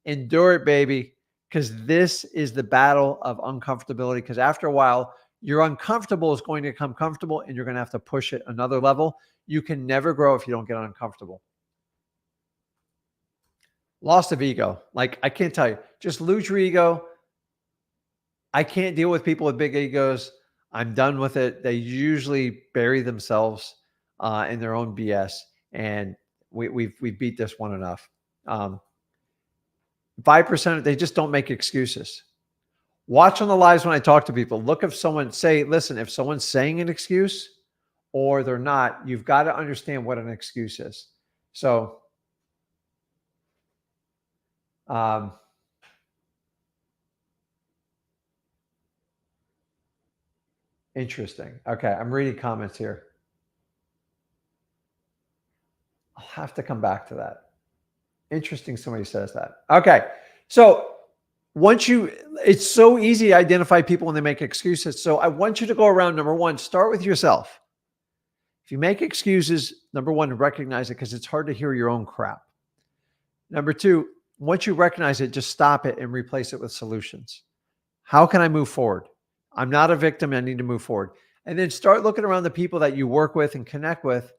Endure it, baby. Because this is the battle of uncomfortability. Because after a while, your uncomfortable is going to become comfortable and you're going to have to push it another level. You can never grow if you don't get uncomfortable. Loss of ego. Like, I can't tell you. Just lose your ego. I can't deal with people with big egos. I'm done with it. They usually bury themselves in their own BS, and we've beat this one enough. 5%, they just don't make excuses. Watch on the lives when I talk to people. Look if someone listen, if someone's saying an excuse or they're not, you've got to understand what an excuse is. So, interesting. Okay, I'm reading comments here. I'll have to come back to that. Interesting somebody says that. Okay, so it's so easy to identify people when they make excuses. So I want you to go around, number one, start with yourself. If you make excuses, number one, recognize it because it's hard to hear your own crap. Number two, once you recognize it, just stop it and replace it with solutions. How can I move forward? I'm not a victim. I need to move forward. And then start looking around the people that you work with and connect with.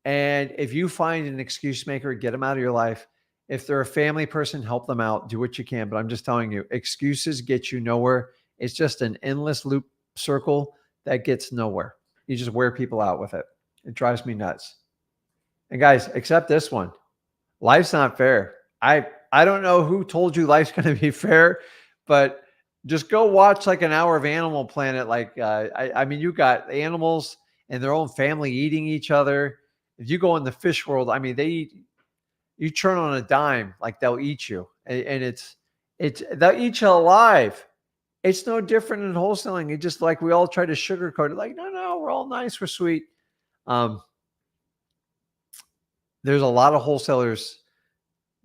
And if you find an excuse maker, get them out of your life. If they're a family person, help them out. Do what you can. But I'm just telling you, excuses get you nowhere. It's just an endless loop circle that gets nowhere. You just wear people out with it. It drives me nuts. And guys, accept this one. Life's not fair. I don't know who told you life's going to be fair, but just go watch like an hour of Animal Planet. Like, I mean, you got animals and their own family eating each other. If you go in the fish world, I mean, you turn on a dime, like they'll eat you. And they'll eat you alive. It's no different in wholesaling. It's just like we all try to sugarcoat it. Like, no, we're all nice. We're sweet. There's a lot of wholesalers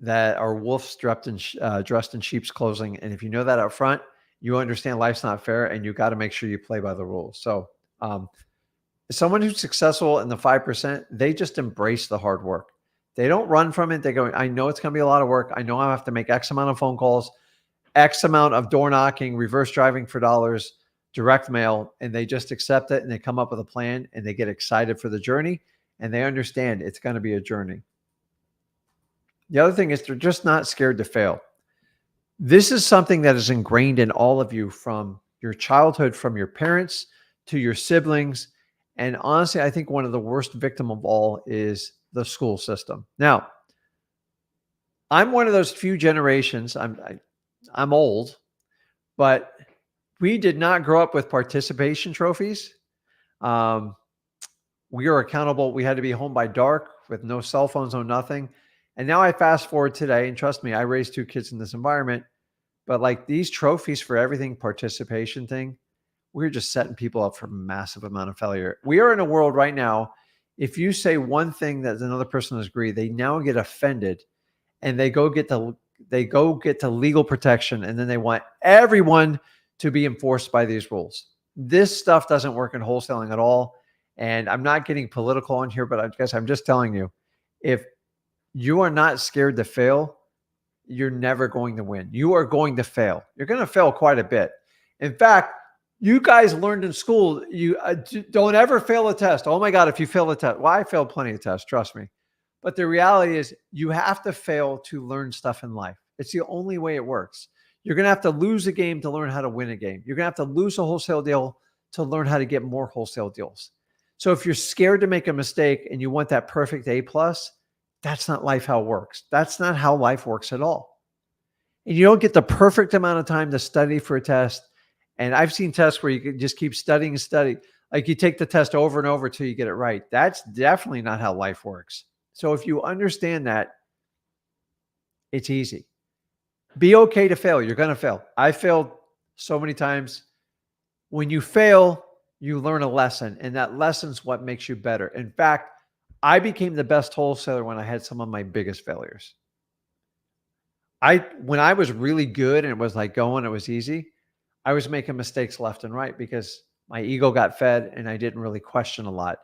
that are wolves dressed in sheep's clothing. And if you know that up front, you understand life's not fair and you got to make sure you play by the rules. So someone who's successful in the 5%, they just embrace the hard work. They don't run from it. They go, I know it's going to be a lot of work. I know I have to make X amount of phone calls, X amount of door knocking, reverse driving for dollars, direct mail, and they just accept it and they come up with a plan and they get excited for the journey and they understand it's going to be a journey. The other thing is they're just not scared to fail. This is something that is ingrained in all of you from your childhood, from your parents to your siblings. And honestly, I think one of the worst victim of all is the school system. Now, I'm one of those few generations. I'm old, but we did not grow up with participation trophies. We are accountable. We had to be home by dark with no cell phones, no nothing. And now I fast forward today, and trust me, I raised 2 kids in this environment, but like these trophies for everything, participation thing, we're just setting people up for a massive amount of failure. We are in a world right now, if you say one thing that another person doesn't agree, they now get offended and they go get to legal protection, and then they want everyone to be enforced by these rules. This stuff doesn't work in wholesaling at all. And I'm not getting political on here, but I guess I'm just telling you, if you are not scared to fail, you're never going to win. You are going to fail. You're going to fail quite a bit. In fact, you guys learned in school, you don't ever fail a test. Oh my God, if you fail a test. Well, I failed plenty of tests, trust me. But the reality is you have to fail to learn stuff in life. It's the only way it works. You're going to have to lose a game to learn how to win a game. You're going to have to lose a wholesale deal to learn how to get more wholesale deals. So if you're scared to make a mistake and you want that perfect A+, that's not life how it works. That's not how life works at all. And you don't get the perfect amount of time to study for a test. And I've seen tests where you can just keep studying and studying. Like you take the test over and over till you get it right. That's definitely not how life works. So if you understand that, it's easy. Be okay to fail. You're going to fail. I failed so many times. When you fail, you learn a lesson, and that lesson's what makes you better. In fact, I became the best wholesaler when I had some of my biggest failures. When I was really good and it was like going, it was easy, I was making mistakes left and right because my ego got fed and I didn't really question a lot.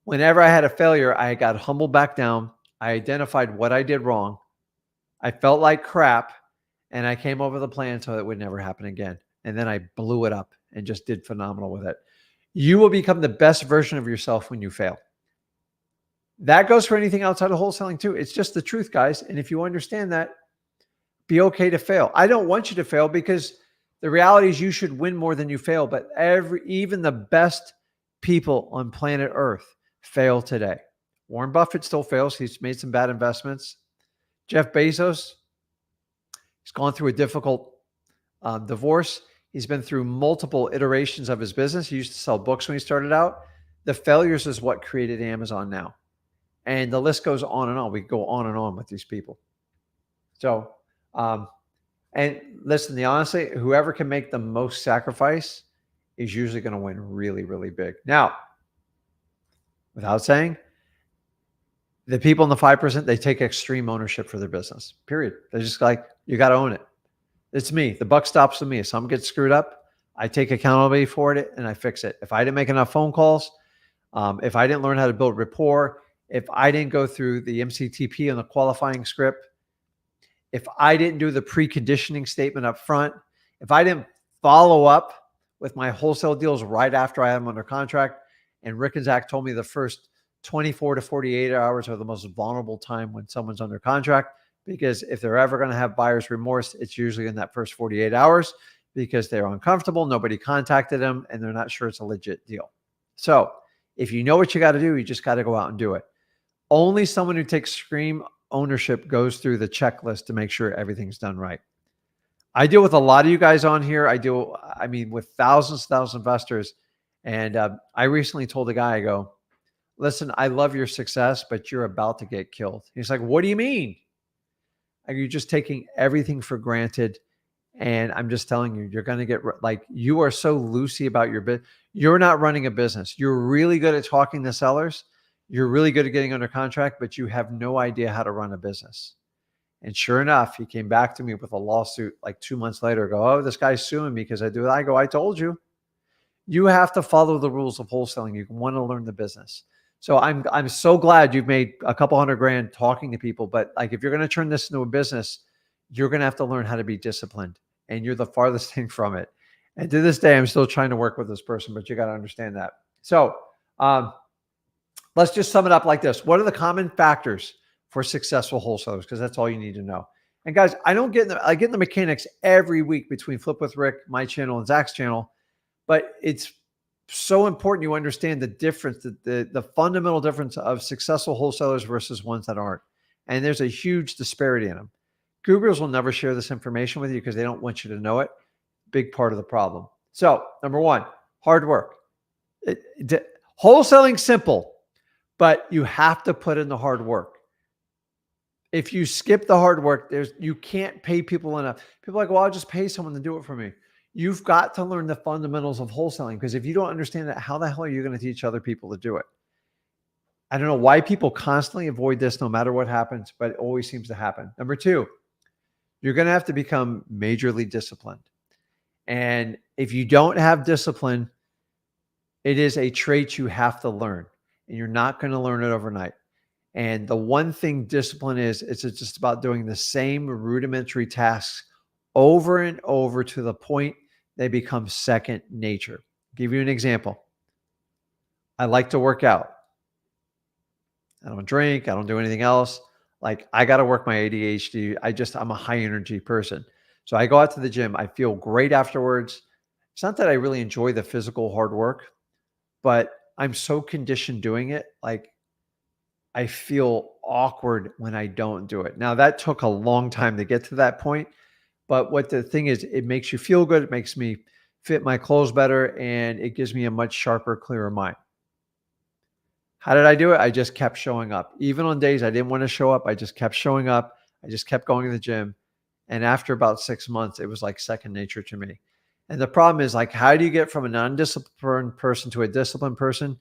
Whenever I had a failure, I got humbled back down. I identified what I did wrong. I felt like crap, and I came over the plan so it would never happen again. And then I blew it up and just did phenomenal with it. You will become the best version of yourself when you fail. That goes for anything outside of wholesaling too. It's just the truth, guys. And if you understand that, be okay to fail. I don't want you to fail because the reality is you should win more than you fail. But even the best people on planet Earth fail today. Warren Buffett still fails. He's made some bad investments. Jeff Bezos, he's gone through a difficult divorce. He's been through multiple iterations of his business. He used to sell books when he started out. The failures is what created Amazon now. And the list goes on and on. We go on and on with these people. So, and listen, honestly, whoever can make the most sacrifice is usually going to win really, really big. Now, without saying, the people in the 5%, they take extreme ownership for their business, period. They're just like, you got to own it. It's me. The buck stops with me. If something gets screwed up, I take accountability for it and I fix it. If I didn't make enough phone calls, if I didn't learn how to build rapport, if I didn't go through the MCTP and the qualifying script, if I didn't do the preconditioning statement up front, if I didn't follow up with my wholesale deals right after I had them under contract, and Rick and Zach told me the first 24 to 48 hours are the most vulnerable time when someone's under contract, because if they're ever going to have buyer's remorse, it's usually in that first 48 hours because they're uncomfortable, nobody contacted them, and they're not sure it's a legit deal. So if you know what you got to do, you just got to go out and do it. Only someone who takes extreme ownership goes through the checklist to make sure everything's done right. I deal with a lot of you guys on here. I mean, with thousands of investors. And I recently told a guy, I go, listen, I love your success, but you're about to get killed. He's like, what do you mean? Are you just taking everything for granted? And I'm just telling you, you're going to get like, you are so loosey about your business. You're not running a business. You're really good at talking to sellers. You're really good at getting under contract, but you have no idea how to run a business. And sure enough, he came back to me with a lawsuit like 2 months later. Go, oh, this guy's suing me because I do it. I go, I told you. You have to follow the rules of wholesaling. You want to learn the business. So I'm so glad you've made a couple $100,000 talking to people. But like, if you're going to turn this into a business, you're going to have to learn how to be disciplined. And you're the farthest thing from it. And to this day, I'm still trying to work with this person, but you got to understand that. So let's just sum it up like this. What are the common factors for successful wholesalers? Because that's all you need to know. And guys, I get in the mechanics every week between Flip with Rick, my channel, and Zach's channel. But it's so important you understand the difference, the fundamental difference of successful wholesalers versus ones that aren't. And there's a huge disparity in them. Gurus will never share this information with you because they don't want you to know it. Big part of the problem. So number one, hard work. Wholesaling's simple, but you have to put in the hard work. If you skip the hard work, you can't pay people enough. People are like, well, I'll just pay someone to do it for me. You've got to learn the fundamentals of wholesaling, because if you don't understand that, how the hell are you going to teach other people to do it? I don't know why people constantly avoid this no matter what happens, but it always seems to happen. Number two, you're going to have to become majorly disciplined. And if you don't have discipline, it is a trait you have to learn, and you're not going to learn it overnight. And the one thing discipline is, it's just about doing the same rudimentary tasks over and over to the point they become second nature. I'll give you an example. I like to work out. I don't drink. I don't do anything else. Like, I got to work my ADHD. I'm a high energy person. So I go out to the gym. I feel great afterwards. It's not that I really enjoy the physical hard work, but I'm so conditioned doing it. Like, I feel awkward when I don't do it. Now, that took a long time to get to that point. But what the thing is, it makes you feel good. It makes me fit my clothes better. And it gives me a much sharper, clearer mind. How did I do it? I just kept showing up. Even on days I didn't want to show up, I just kept showing up. I just kept going to the gym. And after about 6 months, it was like second nature to me. And the problem is, like, how do you get from a non-disciplined person to a disciplined person?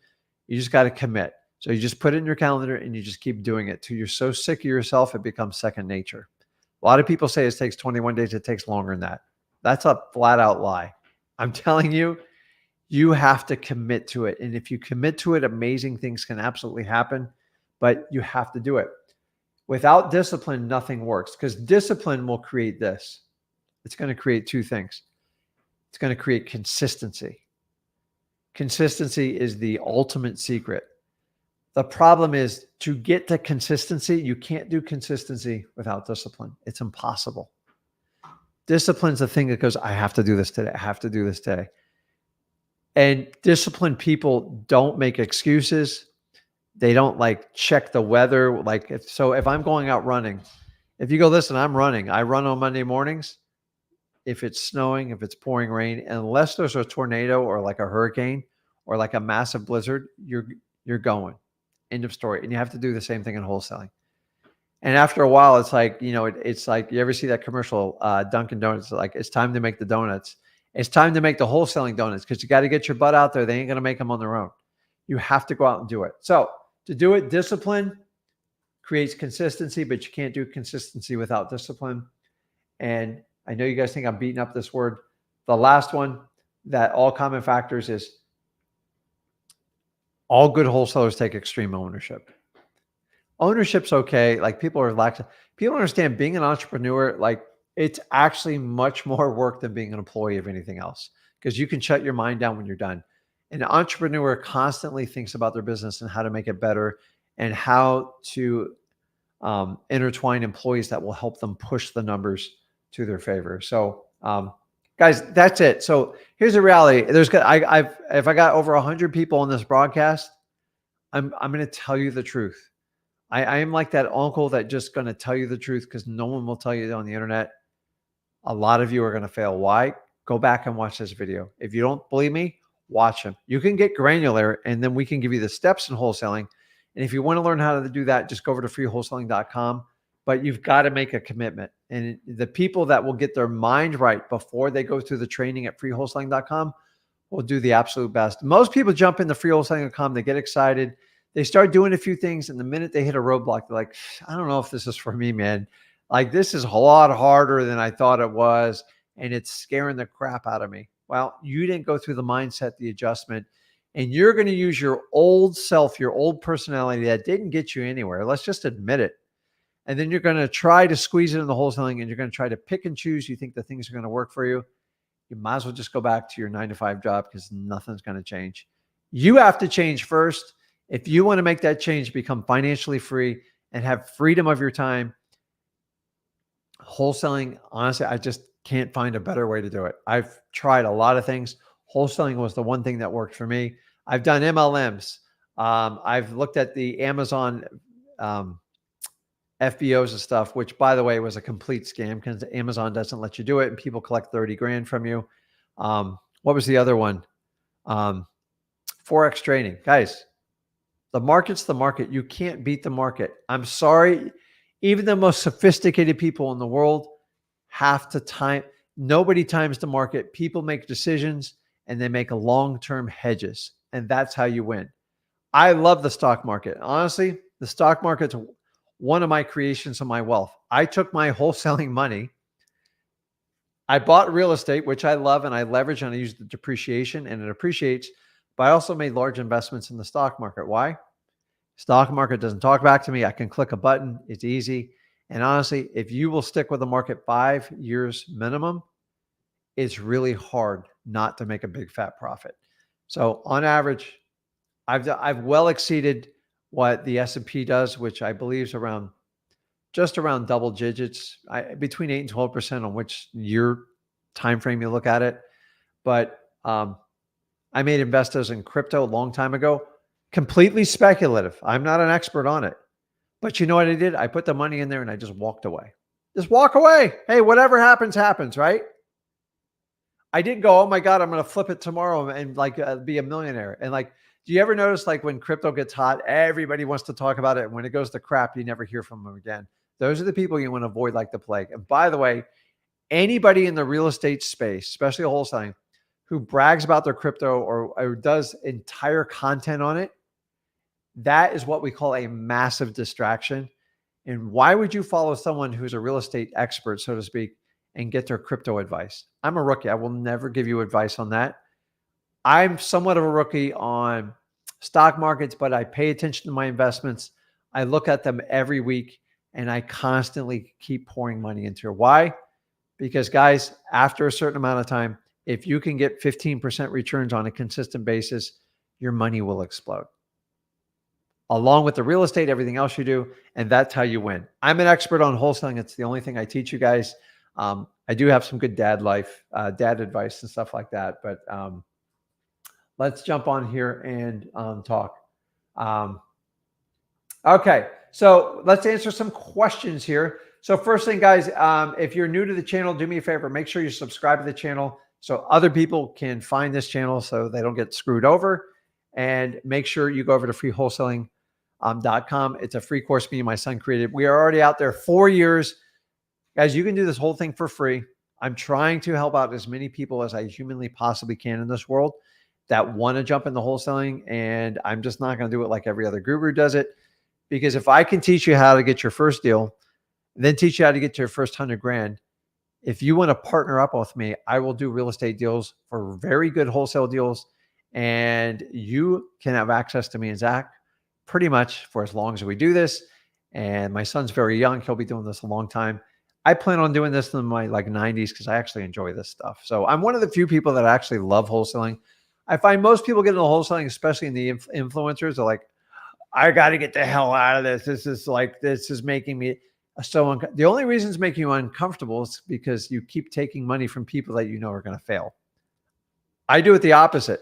You just got to commit. So you just put it in your calendar and you just keep doing it till you're so sick of yourself, it becomes second nature. A lot of people say it takes 21 days. It takes longer than that. That's a flat out lie. I'm telling you, you have to commit to it. And if you commit to it, amazing things can absolutely happen, but you have to do it. Without discipline, nothing works, because discipline will create this. It's going to create two things. It's going to create consistency. Consistency is the ultimate secret. The problem is, to get to consistency, you can't do consistency without discipline. It's impossible. Discipline's the thing that goes, I have to do this today. I have to do this today. And disciplined people don't make excuses. They don't like check the weather. Like, if I'm going out running, if you go, listen, I'm running. I run on Monday mornings. If it's snowing, if it's pouring rain, unless there's a tornado or like a hurricane or like a massive blizzard, you're going. End of story. And you have to do the same thing in wholesaling. And after a while, it's like, it's like, you ever see that commercial, Dunkin' Donuts, like, it's time to make the donuts. It's time to make the wholesaling donuts, because you got to get your butt out there. They ain't going to make them on their own. You have to go out and do it. So to do it, discipline creates consistency, but you can't do consistency without discipline. And I know you guys think I'm beating up this word. The last one, that all common factors, is all good wholesalers take extreme ownership. Ownership's okay. Like, people are relaxed. People understand being an entrepreneur, like, it's actually much more work than being an employee of anything else, because you can shut your mind down when you're done. An entrepreneur constantly thinks about their business and how to make it better, and how to intertwine employees that will help them push the numbers to their favor. So, guys, that's it. So here's the reality. If I got over 100 people on this broadcast, I'm going to tell you the truth. I am like that uncle that just going to tell you the truth, because no one will tell you on the internet. A lot of you are going to fail. Why? Go back and watch this video. If you don't believe me, watch them. You can get granular, and then we can give you the steps in wholesaling. And if you want to learn how to do that, just go over to freewholesaling.com. But you've got to make a commitment. And the people that will get their mind right before they go through the training at freewholesaling.com will do the absolute best. Most people jump into freewholesaling.com, they get excited, they start doing a few things, and the minute they hit a roadblock, they're like, I don't know if this is for me, man. Like, this is a lot harder than I thought it was, and it's scaring the crap out of me. Well, you didn't go through the mindset, the adjustment, and you're going to use your old self, your old personality that didn't get you anywhere. Let's just admit it. And then you're going to try to squeeze it in the wholesaling, and you're going to try to pick and choose. You think the things are going to work for you. You might as well just go back to your 9-to-5 job, because nothing's going to change. You have to change first. If you want to make that change, become financially free and have freedom of your time, wholesaling, honestly, I just can't find a better way to do it. I've tried a lot of things. Wholesaling was the one thing that worked for me. I've done MLMs. I've looked at the Amazon FBOs and stuff, which, by the way, was a complete scam, because Amazon doesn't let you do it, and people collect 30 grand from you. What was the other one? Forex trading. Guys, the market's the market. You can't beat the market. I'm sorry. Even the most sophisticated people in the world have to time. Nobody times the market. People make decisions, and they make long-term hedges, and that's how you win. I love the stock market. Honestly, the stock market's one of my creations of my wealth. I took my wholesaling money. I bought real estate, which I love, and I leverage, and I use the depreciation, and it appreciates. But I also made large investments in the stock market. Why? Stock market doesn't talk back to me. I can click a button. It's easy. And honestly, if you will stick with the market 5 years minimum, it's really hard not to make a big fat profit. So on average, I've well exceeded what the S&P does, which I believe is just around double digits, between 8 and 12% on which year time frame you look at it. But I made investors in crypto a long time ago, completely speculative. I'm not an expert on it. But you know what I did? I put the money in there and I just walked away. Just walk away. Hey, whatever happens, happens, right? I didn't go, oh my God, I'm going to flip it tomorrow and like be a millionaire. And like, Do you ever notice like when crypto gets hot, everybody wants to talk about it. And when it goes to crap, you never hear from them again. Those are the people you want to avoid like the plague. And by the way, anybody in the real estate space, especially wholesaling, who brags about their crypto or does entire content on it, that is what we call a massive distraction. And why would you follow someone who's a real estate expert, so to speak, and get their crypto advice? I'm a rookie. I will never give you advice on that. I'm somewhat of a rookie on stock markets, but I pay attention to my investments. I look at them every week and I constantly keep pouring money into it. Why? Because guys, after a certain amount of time, if you can get 15% returns on a consistent basis, your money will explode. Along with the real estate, everything else you do, and that's how you win. I'm an expert on wholesaling. It's the only thing I teach you guys. I do have some good dad advice and stuff like that, but let's jump on here and talk. Okay, so let's answer some questions here. So first thing, guys, if you're new to the channel, do me a favor, make sure you subscribe to the channel so other people can find this channel so they don't get screwed over. And make sure you go over to wholesaling.com. It's a free course me and my son created. We are already out there 4 years. Guys, you can do this whole thing for free. I'm trying to help out as many people as I humanly possibly can in this world that want to jump into wholesaling. And I'm just not going to do it like every other guru does it. Because if I can teach you how to get your first deal, then teach you how to get to your first 100 grand, if you want to partner up with me, I will do real estate deals for very good wholesale deals. And you can have access to me and Zach pretty much for as long as we do this. And my son's very young. He'll be doing this a long time. I plan on doing this in my 90s because I actually enjoy this stuff. So I'm one of the few people that actually love wholesaling. I find most people get into wholesaling, especially in the influencers, are like, I got to get the hell out of this. This is making me so the only reason it's making you uncomfortable is because you keep taking money from people that you know are going to fail. I do it the opposite.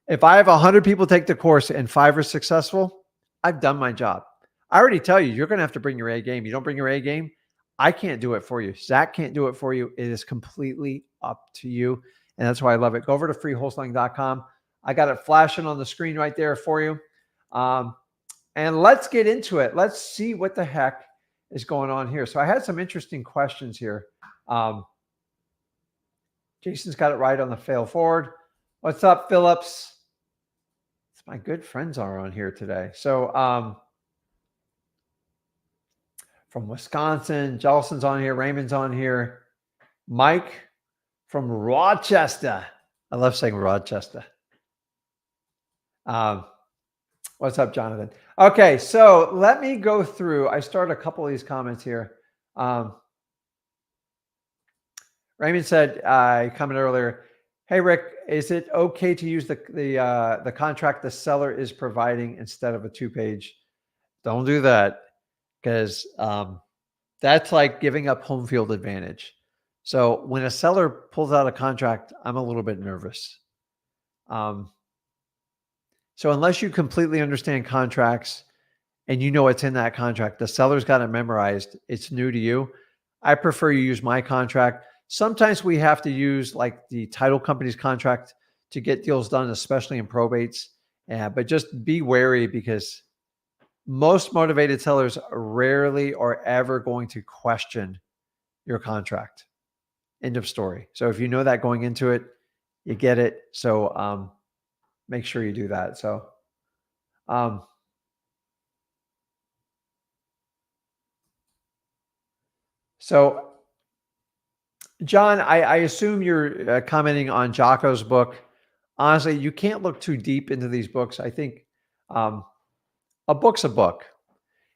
If I have 100 people take the course and 5 are successful, I've done my job. I already tell you, you're going to have to bring your A game. You don't bring your A game, I can't do it for you. Zach can't do it for you. It is completely up to you. And that's why I love it. Go over to freewholesaling.com. I got it flashing on the screen right there for you. And let's get into it. Let's see what the heck is going on here. So I had some interesting questions here. Jason's got it right on the fail forward. What's up, Phillips? My good friends are on here today. So from Wisconsin, Jelson's on here. Raymond's on here. Mike from Rochester. I love saying Rochester. What's up, Jonathan? Okay, so let me go through. I started a couple of these comments here. Raymond said, I commented earlier, hey, Rick, is it okay to use the contract the seller is providing instead of a 2-page? Don't do that because that's like giving up home field advantage. So when a seller pulls out a contract, I'm a little bit nervous. So unless you completely understand contracts and you know what's in that contract, the seller's got it memorized, it's new to you. I prefer you use my contract. Sometimes we have to use like the title company's contract to get deals done, especially in probates. But just be wary because most motivated sellers rarely or ever going to question your contract. End of story. So if you know that going into it, you get it. So make sure you do that. So John, I assume you're commenting on Jocko's book. Honestly, you can't look too deep into these books. I think a book's a book.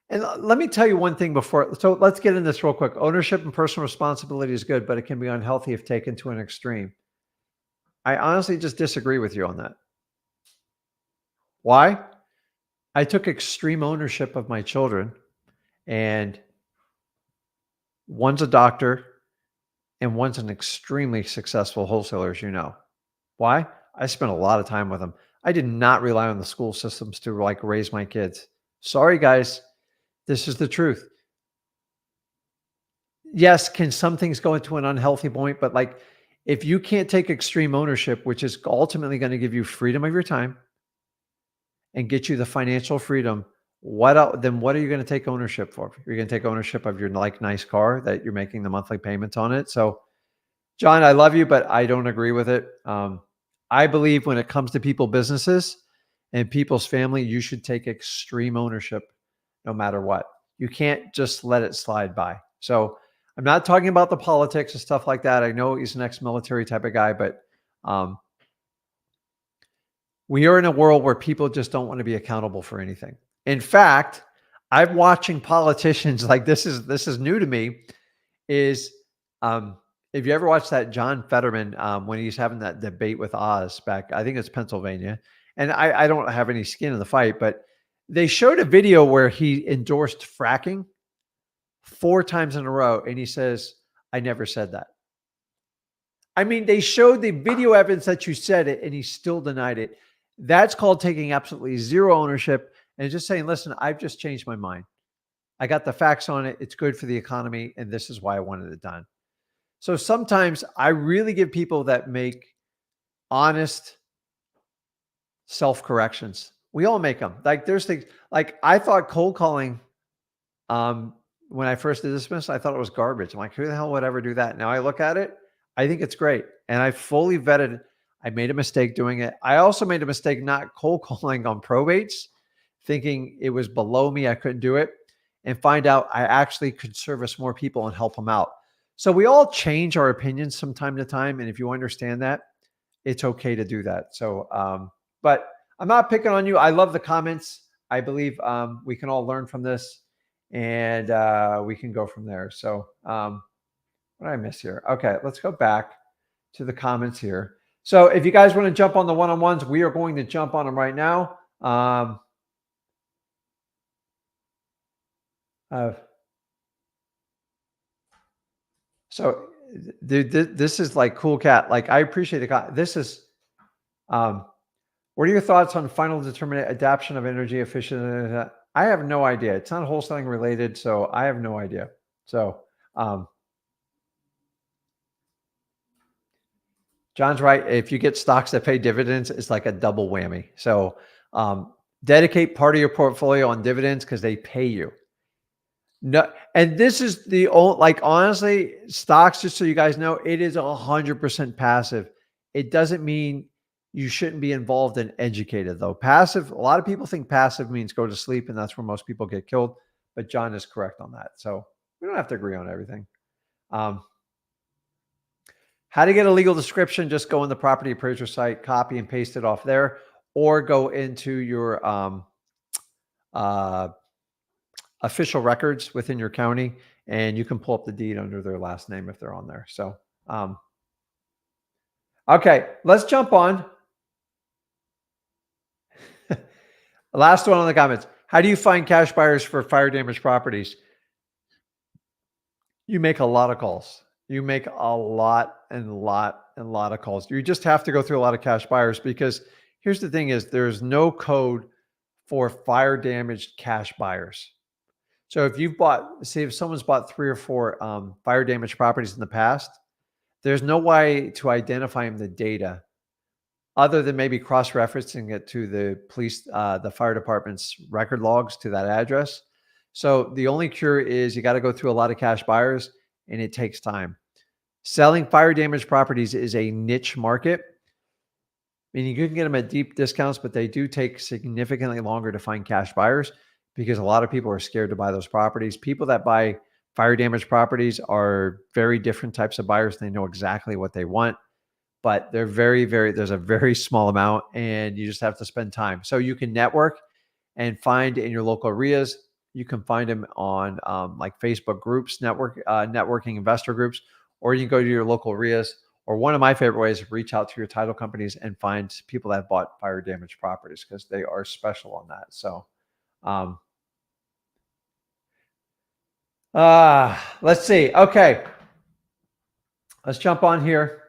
And let me tell you one thing before. So let's get into this real quick. Ownership and personal responsibility is good, but it can be unhealthy if taken to an extreme. I honestly just disagree with you on that. Why? I took extreme ownership of my children, and one's a doctor and one's an extremely successful wholesaler, as you know. Why? I spent a lot of time with them. I did not rely on the school systems to like raise my kids. Sorry, guys. This is the truth. Yes, can some things go into an unhealthy point, but like if you can't take extreme ownership, which is ultimately going to give you freedom of your time, and get you the financial freedom, what are you going to take ownership for? You're going to take ownership of your nice car that you're making the monthly payments on it. So, John, I love you, but I don't agree with it. I believe when it comes to businesses and people's family, you should take extreme ownership no matter what. You can't just let it slide by. So I'm not talking about the politics and stuff like that. I know he's an ex-military type of guy, but we are in a world where people just don't want to be accountable for anything. In fact, I'm watching politicians like this is new to me. Is if you ever watched that John Fetterman when he's having that debate with Oz back, I think it's Pennsylvania, and I don't have any skin in the fight, but they showed a video where he endorsed fracking 4 times in a row, and he says, "I never said that." I mean, they showed the video evidence that you said it, and he still denied it. That's called taking absolutely zero ownership and just saying, "Listen, I've just changed my mind. I got the facts on it. It's good for the economy, and this is why I wanted it done." So sometimes I really give people that make honest self-corrections. We all make them. Like there's things like I thought cold calling, when I first did this business, I thought it was garbage. I'm like, who the hell would ever do that? Now I look at it, I think it's great. And I fully vetted. I made a mistake doing it. I also made a mistake not cold calling on probates, thinking it was below me. I couldn't do it, and find out I actually could service more people and help them out. So we all change our opinions from time to time. And if you understand that, it's okay to do that. So, but I'm not picking on you. I love the comments. I believe we can all learn from this, and we can go from there. So what did I miss here? Okay, let's go back to the comments here. So if you guys want to jump on the one-on-ones, we are going to jump on them right now. So this is like cool cat. Like I appreciate the this is what are your thoughts on final determinate adaptation of energy efficient? I have no idea. It's not wholesaling related, so I have no idea. So John's right. If you get stocks that pay dividends, it's like a double whammy. So dedicate part of your portfolio on dividends because they pay you. No, and this is the old, like honestly, stocks, just so you guys know, it is 100% passive. It doesn't mean you shouldn't be involved and educated though. Passive, a lot of people think passive means go to sleep, and that's where most people get killed. But John is correct on that. So we don't have to agree on everything. How to get a legal description, just go on the property appraiser site, copy and paste it off there, or go into your official records within your county, and you can pull up the deed under their last name if they're on there. So, okay, let's jump on. Last one on the comments. How do you find cash buyers for fire damaged properties? You make a lot of calls. You make a lot of calls. You just have to go through a lot of cash buyers, because here's the thing is there's no code for fire damaged cash buyers. So if you've bought, say if someone's bought 3 or 4 fire damaged properties in the past, there's no way to identify them the data other than maybe cross-referencing it to the police, the fire department's record logs to that address. So the only cure is you got to go through a lot of cash buyers, and it takes time. Selling fire damaged properties is a niche market, meaning you can get them at deep discounts, but they do take significantly longer to find cash buyers because a lot of people are scared to buy those properties. People that buy fire damaged properties are very different types of buyers. They know exactly what they want, but they're there's a very small amount, and you just have to spend time. So you can network and find in your local areas. You can find them on like Facebook groups, networking investor groups, or you can go to your local areas. Or one of my favorite ways, reach out to your title companies and find people that bought fire damaged properties, because they are special on that. So let's see. Okay. Let's jump on here.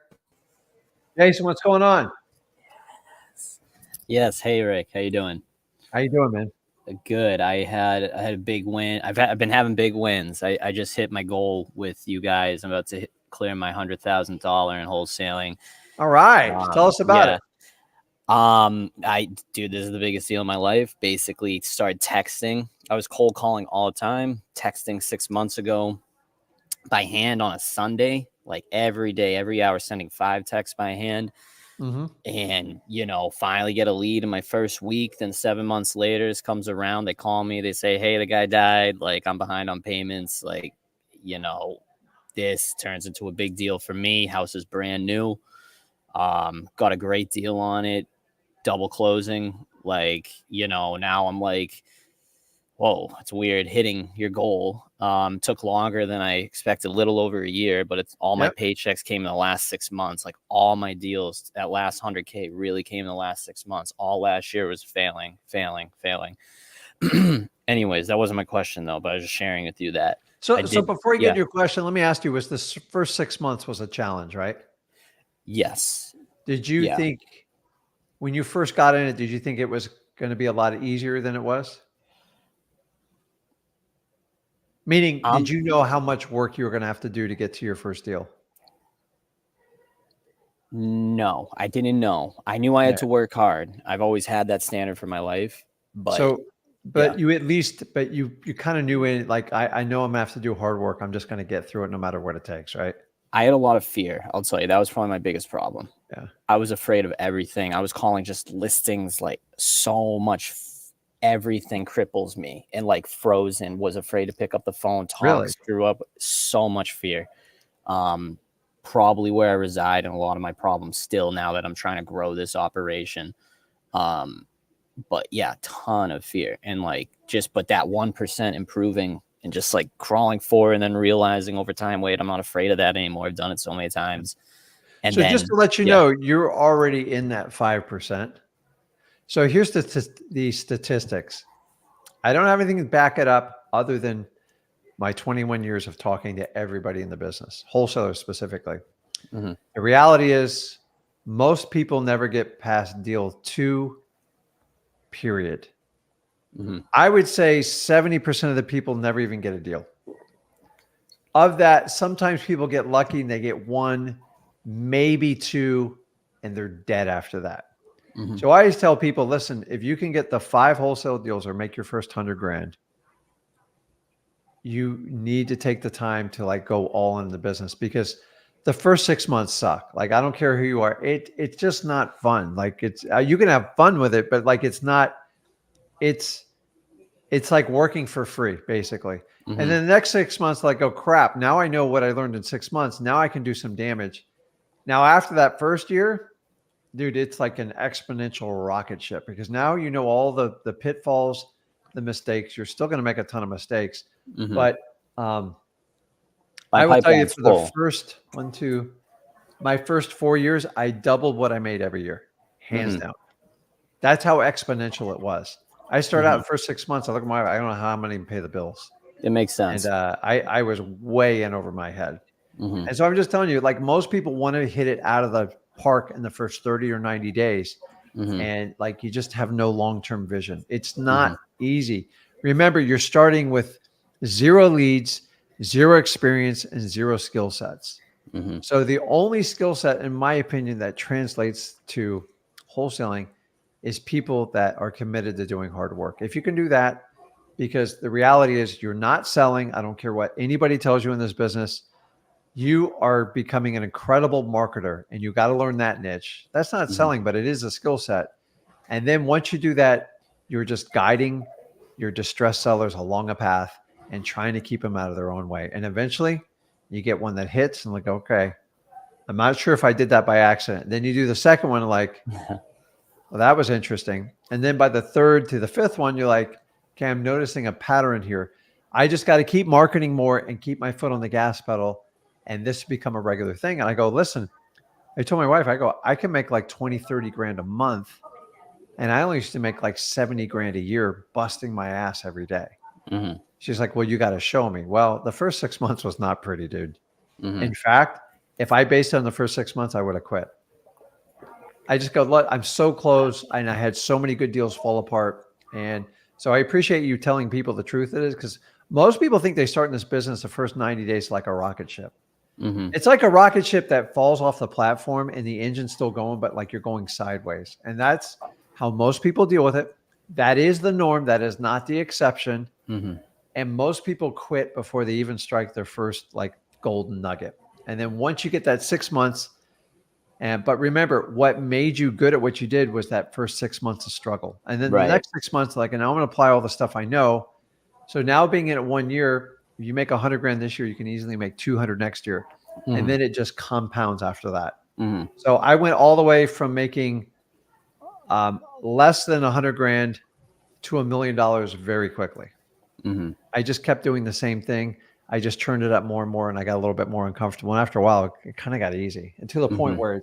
Jason, what's going on? Yes. Hey, Rick. How you doing? How you doing, man? Good. I had a big win. I've been having big wins. I just hit my goal with you guys. I'm about to clear my $100,000 in wholesaling. All right. Tell us about it. Dude, this is the biggest deal in my life. Basically, started texting. I was cold calling all the time, texting 6 months ago by hand on a Sunday, like every day, every hour, sending 5 texts by hand. Mm-hmm. And, finally get a lead in my first week. Then 7 months later, this comes around. They call me. They say, hey, the guy died. Like, I'm behind on payments. Like, this turns into a big deal for me. House is brand new. Got a great deal on it. Double closing. Like, now I'm like, whoa, it's weird hitting your goal. Took longer than I expected, a little over a year, but it's all my Yep. paychecks came in the last 6 months. Like all my deals, that last 100K really came in the last 6 months. All last year was failing. Anyways, that wasn't my question though, but I was just sharing with you that So I did. before you get Yeah. to your question, let me ask you: was this first 6 months was a challenge, right? Yes. Did you Yeah. think when you first got in it? Did you think it was going to be a lot easier than it was? Meaning, did you know how much work you were going to have to do to get to your first deal? No, I didn't know. I knew I Yeah. had to work hard. I've always had that standard for my life, but So, yeah. but you kind of knew it. Like, I know I'm gonna have to do hard work. I'm just going to get through it no matter what it takes, right? I had a lot of fear. I'll tell you, that was probably my biggest problem. Yeah. I was afraid of everything. I was calling just listings like so much. Everything cripples me and like frozen. Was afraid to pick up the phone, talk, Really? screw up. So much fear. Probably where I reside and a lot of my problems still now that I'm trying to grow this operation. But yeah, ton of fear and like but that 1% improving and just like crawling forward and then realizing over time, wait, I'm not afraid of that anymore. I've done it so many times. And So just then, to let you yeah. know, you're already in that 5%. So here's the statistics. I don't have anything to back it up other than my 21 years of talking to everybody in the business, wholesalers specifically. Mm-hmm. The reality is most people never get past deal 2, period. Mm-hmm. I would say 70% of the people never even get a deal. Of that, sometimes people get lucky and they get 1, maybe 2, and they're dead after that. Mm-hmm. So I always tell people, listen, if you can get the 5 wholesale deals or make your first 100 grand, you need to take the time to like go all in the business, because the first 6 months suck. Like, I don't care who you are. It's just not fun. Like, it's, you can have fun with it, but like, it's like working for free basically. Mm-hmm. And then the next 6 months, like, oh crap, now I know what I learned in 6 months. Now I can do some damage. Now, after that first year, dude, it's like an exponential rocket ship, because now you know all the pitfalls, the mistakes. You're still going to make a ton of mistakes, Mm-hmm. but My I will tell you, pipeline's for the full. first my first 4 years, I doubled what I made every year, hands Mm-hmm. down. That's how exponential it was. I started out the first 6 months. I look at I don't know how I'm going to even pay the bills, It makes sense. and I was way in over my head. Mm-hmm. And so I'm just telling you, like, most people want to hit it out of the park in the first 30 or 90 days. Mm-hmm. And like, you just have no long-term vision. It's not easy. Remember, you're starting with 0 leads, 0 experience, and 0 skill sets. Mm-hmm. So the only skill set, in my opinion, that translates to wholesaling is people that are committed to doing hard work. If you can do that, because the reality is you're not selling. I don't care what anybody tells you in this business. You are becoming an incredible marketer, and you got to learn that niche. That's not selling, but it is a skill set. And then once you do that, you're just guiding your distressed sellers along a path and trying to keep them out of their own way. And eventually you get one that hits and like, okay, I'm not sure if I did that by accident. Then you do the second one, like, well, that was interesting. And then by the 3rd to the 5th one, you're like, okay, I'm noticing a pattern here. I just got to keep marketing more and keep my foot on the gas pedal, and this become a regular thing. And I go, listen, I told my wife, I go, I can make like 20, 30 grand a month. And I only used to make like 70 grand a year busting my ass every day. Mm-hmm. She's like, well, you got to show me. Well, the first 6 months was not pretty, dude. Mm-hmm. In fact, if I based it on the first 6 months, I would have quit. I just go, look, I'm so close, and I had so many good deals fall apart. And so I appreciate you telling people the truth it is, because most people think they start in this business the first 90 days like a rocket ship. Mm-hmm. It's like a rocket ship that falls off the platform and the engine's still going, but like you're going sideways. And that's how most people deal with it. That is the norm. That is not the exception. Mm-hmm. And most people quit before they even strike their first like golden nugget. And then once you get that 6 months, but remember, what made you good at what you did was that first 6 months of struggle. And then the Right. next 6 months, like, and I'm going to apply all the stuff I know. So now being in it 1 year, if you make 100 grand this year, you can easily make 200 next year. Mm-hmm. And then it just compounds after that. Mm-hmm. So I went all the way from making less than 100 grand to $1 million very quickly. Mm-hmm. I just kept doing the same thing. I just turned it up more and more, and I got a little bit more uncomfortable. And after a while, it kind of got easy, and to the point where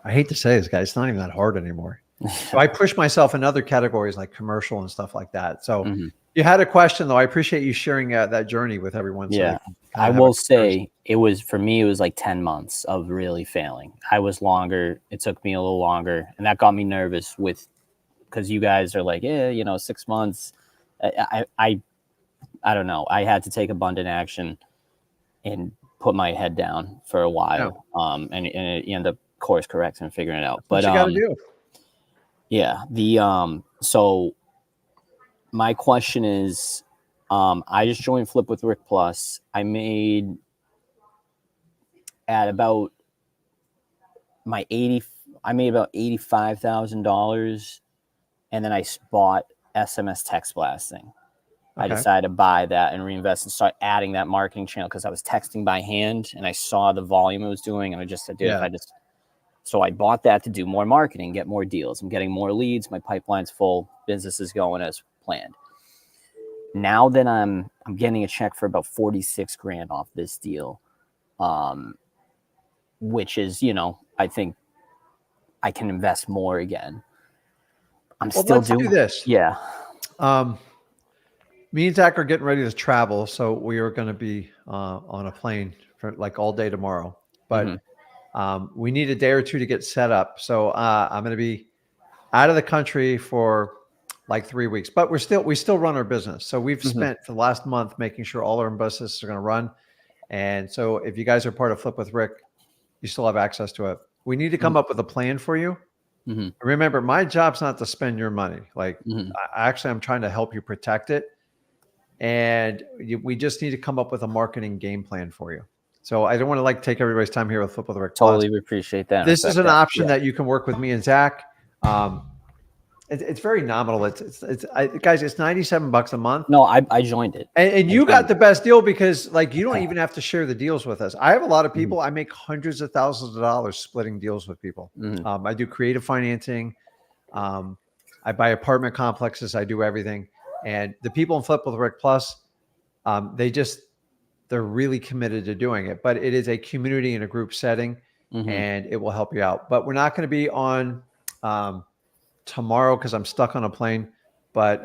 I hate to say this, guys, it's not even that hard anymore. So I push myself in other categories like commercial and stuff like that. So you had a question, though. I appreciate you sharing that journey with everyone. Yeah, I will say it was, for me, it was like 10 months of really failing. I was longer. It took me a little longer, and that got me nervous because you guys are like, 6 months. I don't know. I had to take abundant action and put my head down for a while. And you end up course correcting and figuring it out. But what you got to do. Yeah. So my question is, I just joined Flip with Rick Plus. I made about $85,000, and then I bought SMS text blasting. I decided to buy that and reinvest and start adding that marketing channel because I was texting by hand and I saw the volume it was doing, and I just said, so I bought that to do more marketing, get more deals. I'm getting more leads. My pipeline's full. Business is going as planned. Now that I'm getting a check for about 46 grand off this deal, which is, I think I can invest more again. Let's do this. Yeah. Me and Zach are getting ready to travel, so we are going to be on a plane for like all day tomorrow. But we need a day or two to get set up. So I'm going to be out of the country for like 3 weeks. But we still run our business. So we've spent the last month making sure all our businesses are going to run. And so if you guys are part of Flip with Rick, you still have access to it. We need to come up with a plan for you. Remember, my job's not to spend your money. Like, I'm trying to help you protect it. And we just need to come up with a marketing game plan for you. So I don't want to like take everybody's time here with Flip with Rick. Totally appreciate that. This is an option that you can work with me and Zach. It's very nominal. Guys, it's $97 a month. No, I joined it. And you got the best deal because like you don't even have to share the deals with us. I have a lot of people. I make hundreds of thousands of dollars splitting deals with people. I do creative financing. I buy apartment complexes. I do everything. And the people in Flip with Rick Plus, they're really committed to doing it. But it is a community and a group setting, and it will help you out. But we're not going to be on tomorrow because I'm stuck on a plane. But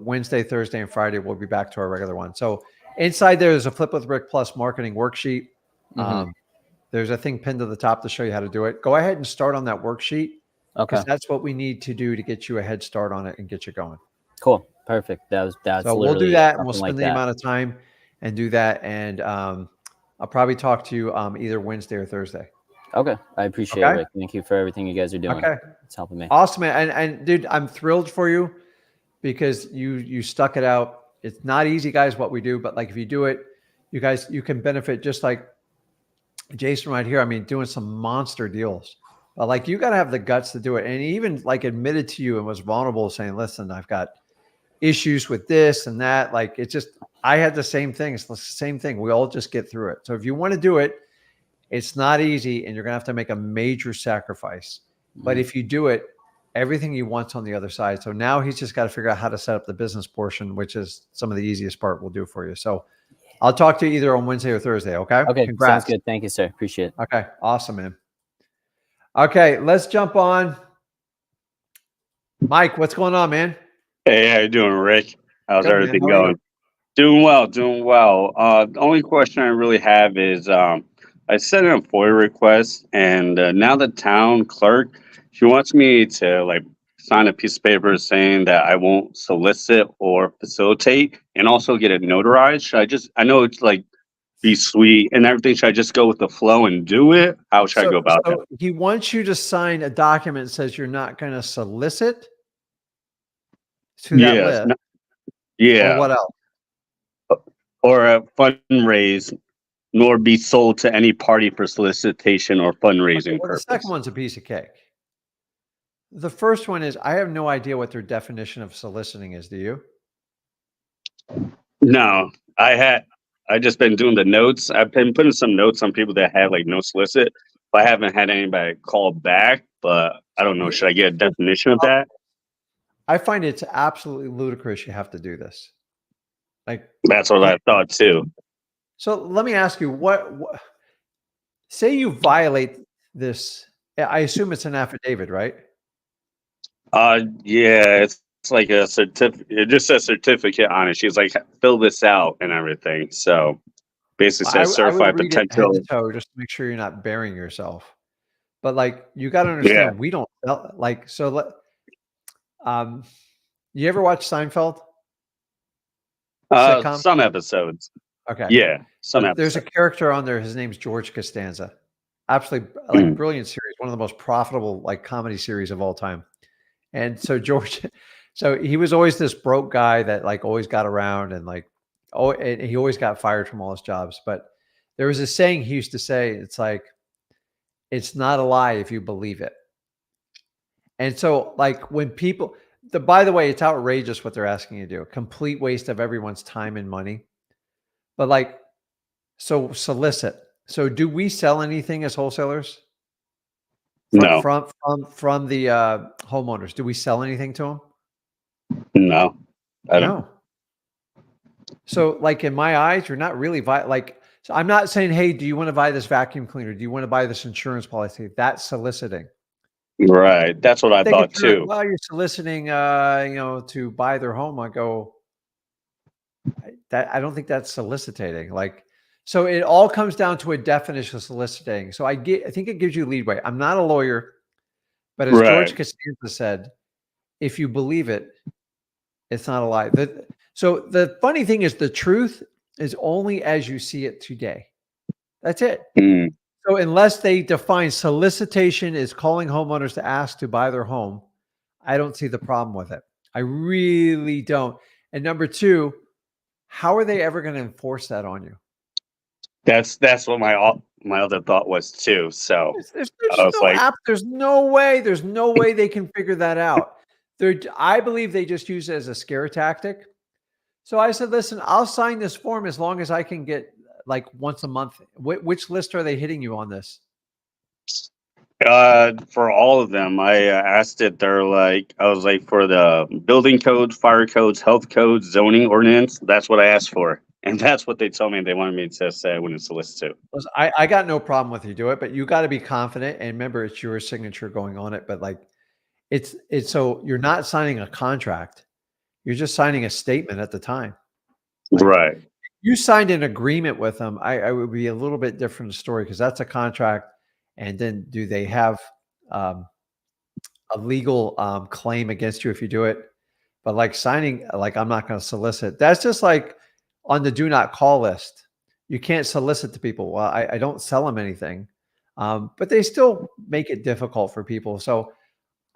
Wednesday, Thursday, and Friday, we'll be back to our regular one. So inside there is a Flip with Rick Plus marketing worksheet. There's a thing pinned to the top to show you how to do it. Go ahead and start on that worksheet. Because that's what we need to do to get you a head start on it and get you going. Cool. Perfect. That's so we'll do that, and we'll spend the amount of time and do that. And I'll probably talk to you either Wednesday or Thursday. Okay. I appreciate it, Rick. Thank you for everything you guys are doing. Okay. It's helping me. Awesome, man. And dude, I'm thrilled for you because you stuck it out. It's not easy, guys, what we do, but like if you do it, you can benefit just like Jason right here. I mean, doing some monster deals. But like you got to have the guts to do it. And he even like admitted to you and was vulnerable saying, listen, I've got issues with this and that. Like I had the same thing. It's the same thing. We all just get through it. So if you want to do it, it's not easy and you're going to have to make a major sacrifice. But if you do it, everything you want's on the other side. So now he's just got to figure out how to set up the business portion, which is some of the easiest part we'll do for you. So I'll talk to you either on Wednesday or Thursday. Okay. Okay. Congrats. Sounds good. Thank you, sir. Appreciate it. Okay. Awesome, man. Okay. Let's jump on. Mike, what's going on, man? Hey, how you doing, Rick? How's Good, everything man. How are going? Doing well. The only question I really have is I sent in a FOIA request, and now the town clerk, she wants me to like sign a piece of paper saying that I won't solicit or facilitate, and also get it notarized. I know it's like be sweet and everything? Should I just go with the flow and do it? How should I go about that? So he wants you to sign a document that says you're not going to solicit to that Yes. list, or Yeah. what else? Or a fundraise, nor be sold to any party for solicitation or fundraising Well, the purpose. second one's a piece of cake. The first one is, I have no idea what their definition of soliciting is. Do you? No, I just been doing the notes. I've been putting some notes on people that have like no solicit, but I haven't had anybody call back. But I don't know. Should I get a definition of that? I find it's absolutely ludicrous you have to do this. Like, That's what I thought too. so let me ask you, what say you violate this? I assume it's an affidavit, right? Yeah, it's like a certificate. It just says certificate on it. She's like, fill this out and everything. So basically says I certified would read it head potential. to toe just to make sure you're not burying yourself. But like, you got to understand, Yeah. we don't like. So you ever watch Seinfeld? Sitcom? Some episodes. Okay. Yeah, some There's a episodes. character on there. His name's George Costanza. Absolutely, like, Mm. brilliant series. One of the most profitable like comedy series of all time. And so George, so he was always this broke guy that like always got around and like, oh, and he always got fired from all his jobs. But there was a saying he used to say, it's like, it's not a lie if you believe it. And so like when people, by the way, it's outrageous what they're asking you to do. A complete waste of everyone's time and money. But like, so solicit. So do we sell anything as wholesalers? No, From the homeowners, do we sell anything to them? no, I don't. No. So, like in my eyes, you're not really like. So I'm not saying, hey, do you want to buy this vacuum cleaner? Do you want to buy this insurance policy? That's soliciting. Right, that's what I Think thought if you're, too. well, you're soliciting, to buy their home. I go, I don't think that's soliciting. Like, so it all comes down to a definition of soliciting. So I think it gives you leadway. I'm not a lawyer, but as George Right. Costanza said, if you believe it, it's not a lie. So the funny thing is, the truth is only as you see it today. That's it. Mm. So unless they define solicitation as calling homeowners to ask to buy their home, I don't see the problem with it. I really don't. And number two, how are they ever going to enforce that on you? That's what my other thought was too. So There's I was no like, app. There's no way they can figure that out. I believe they just use it as a scare tactic. So I said, listen, I'll sign this form as long as I can get like once a month. Which list are they hitting you on this? for all of them, I asked it. They're like, I was like, for the building codes, fire codes, health codes, zoning ordinance. That's what I asked for, and that's what they told me they wanted me to say I wouldn't solicit to. Listen, I got no problem with you do it, but you got to be confident. And remember, it's your signature going on it. But like, it's so you're not signing a contract. You're just signing a statement at the time. Like, Right. you signed an agreement with them. I would be a little bit different story because that's a contract. And then do they have a legal claim against you if you do it? But like signing, like I'm not going to solicit. That's just like on the do not call list. You can't solicit to people. Well, I don't sell them anything, but they still make it difficult for people. So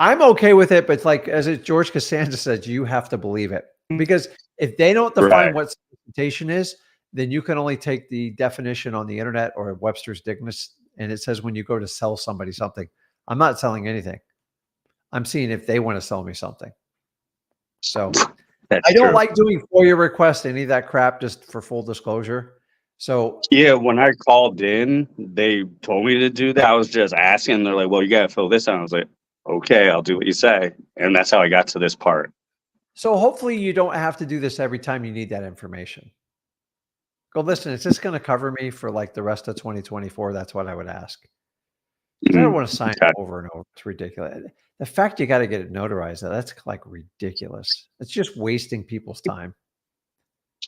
I'm okay with it. But it's like, as George Costanza said, you have to believe it. Because if they don't define Right. what solicitation is, then you can only take the definition on the internet or Webster's Dictionary. And it says when you go to sell somebody something, I'm not selling anything. I'm seeing if they want to sell me something. So That's I don't true. like doing FOIA requests, any of that crap, just for full disclosure. So Yeah, when I called in, they told me to do that. I was just asking. They're like, "Well, you got to fill this out." I was like, "Okay, I'll do what you say," and that's how I got to this part. hopefully you don't have to do this every time you need that information. Go, listen, is this going to cover me for like the rest of 2024? That's what I would ask. Because I don't want to sign Okay. it over and over. It's ridiculous. The fact you got to get it notarized, that's like ridiculous. It's just wasting people's time.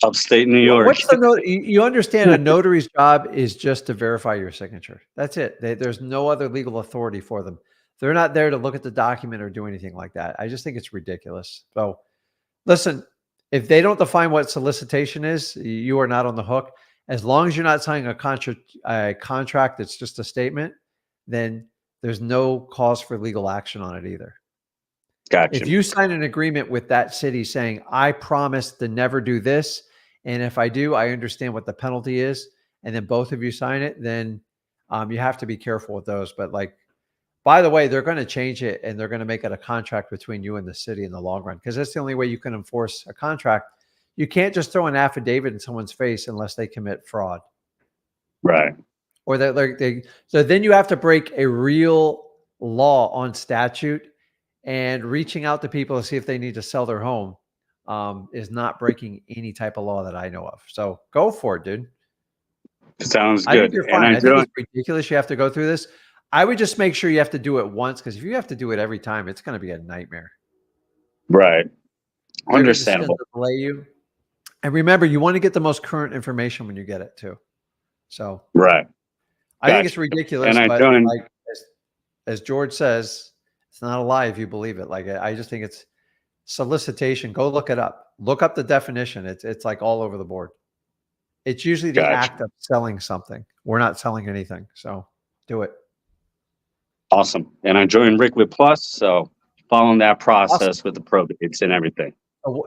Upstate New York. What's the you understand a notary's job is just to verify your signature. That's it. There's no other legal authority for them. They're not there to look at the document or do anything like that. I just think it's ridiculous. So listen, if they don't define what solicitation is, you are not on the hook. As long as you're not signing a contract that's just a statement, then there's no cause for legal action on it either. Gotcha. If you sign an agreement with that city saying, I promise to never do this, and if I do, I understand what the penalty is, and then both of you sign it, then you have to be careful with those. But like, by the way, they're going to change it, and they're going to make it a contract between you and the city in the long run, because that's the only way you can enforce a contract. You can't just throw an affidavit in someone's face unless they commit fraud. Right. Or so then you have to break a real law on statute, and reaching out to people to see if they need to sell their home is not breaking any type of law that I know of. So go for it, dude. Sounds I good. think you're fine. I think it's ridiculous you have to go through this. I would just make sure you have to do it once, because if you have to do it every time, it's going to be a nightmare. Right. They're Understandable. just gonna delay you. And remember, you want to get the most current information when you get it too. So right. I think it's ridiculous, and but like as George says, it's not a lie if you believe it. Like, I just think it's solicitation. Go look it up. Look up the definition. It's like all over the board. It's usually the act of selling something. We're not selling anything. So do it. Awesome. And I joined Rick with Plus. So following that process with the probates and everything.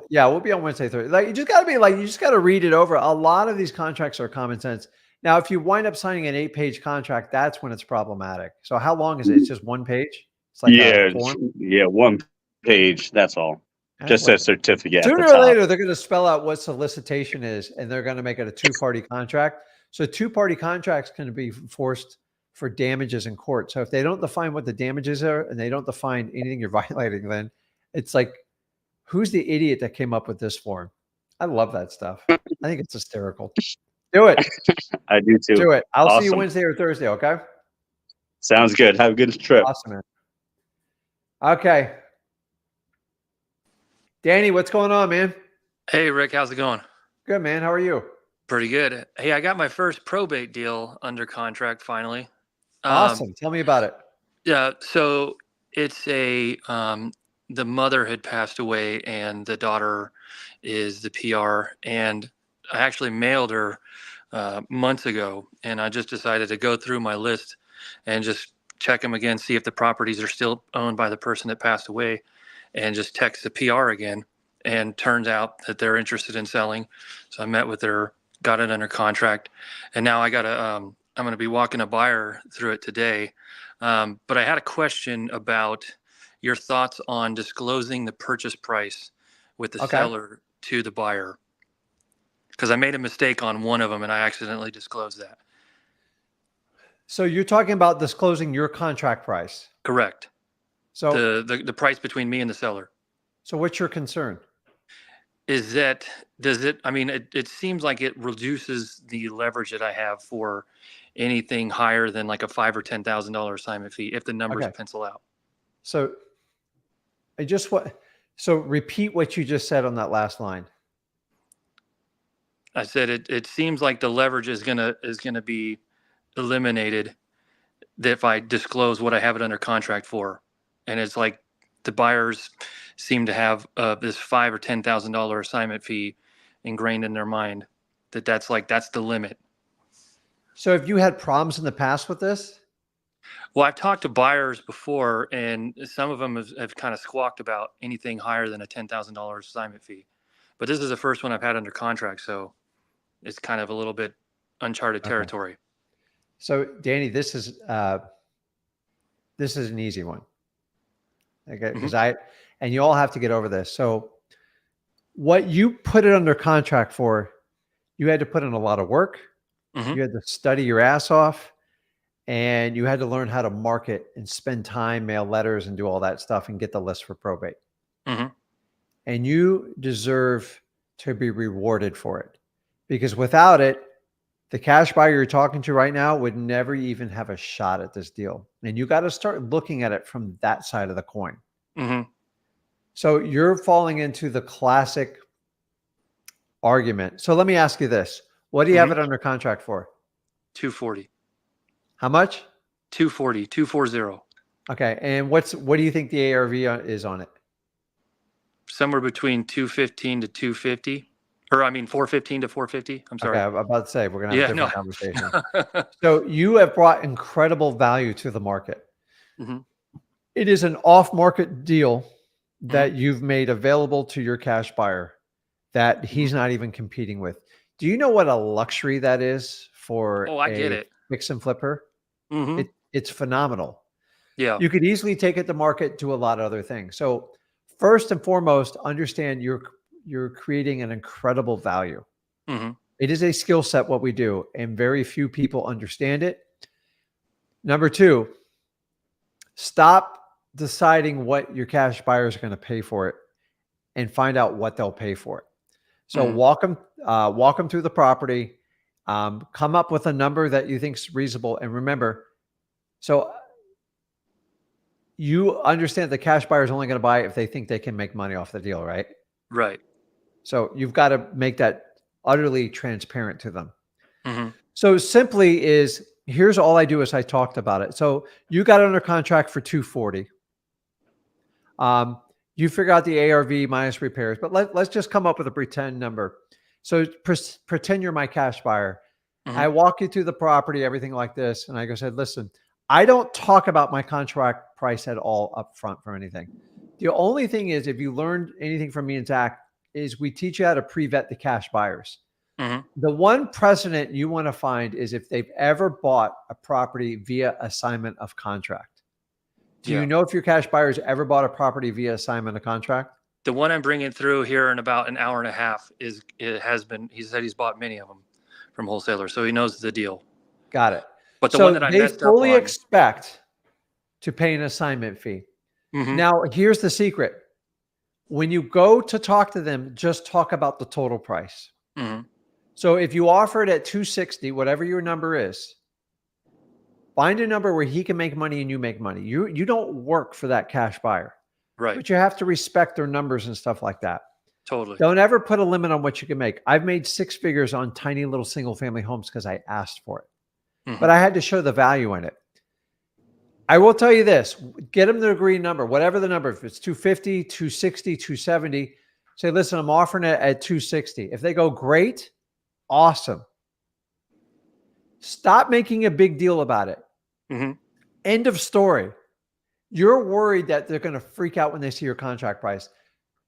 Yeah, we'll be on Wednesday, Thursday. Like, you just got to read it over. A lot of these contracts are common sense. Now, if you wind up signing an 8-page contract, that's when it's problematic. So how long is it? It's just one page? It's like a form? Yeah, one page. That's all. Just a certificate. Sooner or later, they're going to spell out what solicitation is, and they're going to make it a 2-party contract. So 2-party contracts can be forced for damages in court. So if they don't define what the damages are, and they don't define anything you're violating, then it's like, who's the idiot that came up with this form? I love that stuff. I think it's hysterical. Do it. I do too. Do it. I'll see you Wednesday or Thursday, okay? Sounds good. Have a good trip. Awesome, man. Okay. Danny, what's going on, man? Hey, Rick, how's it going? Good, man. How are you? Pretty good. Hey, I got my first probate deal under contract finally. Awesome. Tell me about it. Yeah, so it's the mother had passed away and the daughter is the PR, and I actually mailed her months ago, and I just decided to go through my list and just check them again, see if the properties are still owned by the person that passed away, and just text the PR again. And turns out that they're interested in selling. So I met with her, got it under contract, and now I'm going to be walking a buyer through it today. But I had a question about your thoughts on disclosing the purchase price with the seller to the buyer, because I made a mistake on one of them and I accidentally disclosed that. So you're talking about disclosing your contract price? Correct. So the price between me and the seller. So what's your concern? Is that, it seems like it reduces the leverage that I have for anything higher than like a $5,000 or $10,000 assignment fee if the numbers pencil out. So so repeat what you just said on that last line. I said it seems like the leverage is gonna be eliminated if I disclose what I have it under contract for, and it's like the buyers seem to have this $5,000 or $10,000 assignment fee ingrained in their mind that's the limit. So have you had problems in the past with this? Well, I've talked to buyers before, and some of them have kind of squawked about anything higher than a $10,000 assignment fee. But this is the first one I've had under contract, so it's kind of a little bit uncharted territory. So, Danny, this is an easy one. Okay, because and you all have to get over this. So what you put it under contract for, you had to put in a lot of work. You had to study your ass off, and you had to learn how to market and spend time, mail letters, and do all that stuff and get the list for probate. And you deserve to be rewarded for it, because without it, the cash buyer you're talking to right now would never even have a shot at this deal. And you got to start looking at it from that side of the coin. So you're falling into the classic argument. So let me ask you this. What do you have it under contract for? $240. How much? $240. Okay. And what do you think the ARV is on it? Somewhere between $215 to $250. Or I mean, 415 to 450. I'm sorry. Okay, I'm about to say we're gonna have a Yeah, different conversation. no. So you have brought incredible value to the market. hmm It is an off-market deal hmm that you've made available to your cash buyer that he's not even competing with. Do you know what a luxury that is for Oh, I get a it. fix and flipper? hmm It's phenomenal. Yeah. You could easily take it to market, do a lot of other things. So first and foremost, understand you're creating an incredible value. hmm It is a skill set what we do, and very few people understand it. Number two, stop deciding what your cash buyers are going to pay for it and find out what they'll pay for it. So hmm walk them through the property, come up with a number that you think is reasonable. And remember, so you understand the cash buyer is only going to buy it if they think they can make money off the deal, right? Right. So you've got to make that utterly transparent to them. hmm So simply is, here's all I do is I talked about it. So you got under contract for 240. You figure out the ARV minus repairs, but let's just come up with a pretend number. So pretend you're my cash buyer. hmm I walk you through the property, everything like this. And I said, listen, I don't talk about my contract price at all up front for anything. The only thing is, if you learned anything from me and Zach, is we teach you how to pre-vet the cash buyers. hmm The one precedent you want to find is if they've ever bought a property via assignment of contract. Do Yeah. you know if your cash buyers ever bought a property via assignment of contract? The one I'm bringing through here in about an hour and a half he said he's bought many of them from wholesalers. So he knows the deal. Got it. But the So one that I they messed up fully on. expect to pay an assignment fee. Mhm. Now, here's the secret. When you go to talk to them, just talk about the total price. Mhm. So if you offer it at 260, whatever your number is, find a number where he can make money and you make money. You don't work for that cash buyer, Right. but you have to respect their numbers and stuff like that. Totally. Don't ever put a limit on what you can make. I've made 6 figures on tiny little single family homes because I asked for it, Mhm. but I had to show the value in it. I will tell you this, get them the agreed number, whatever the number, if it's 250, 260, 270, say, listen, I'm offering it at 260. If they go, great, awesome. Stop making a big deal about it. Mhm. End of story. You're worried that they're going to freak out when they see your contract price.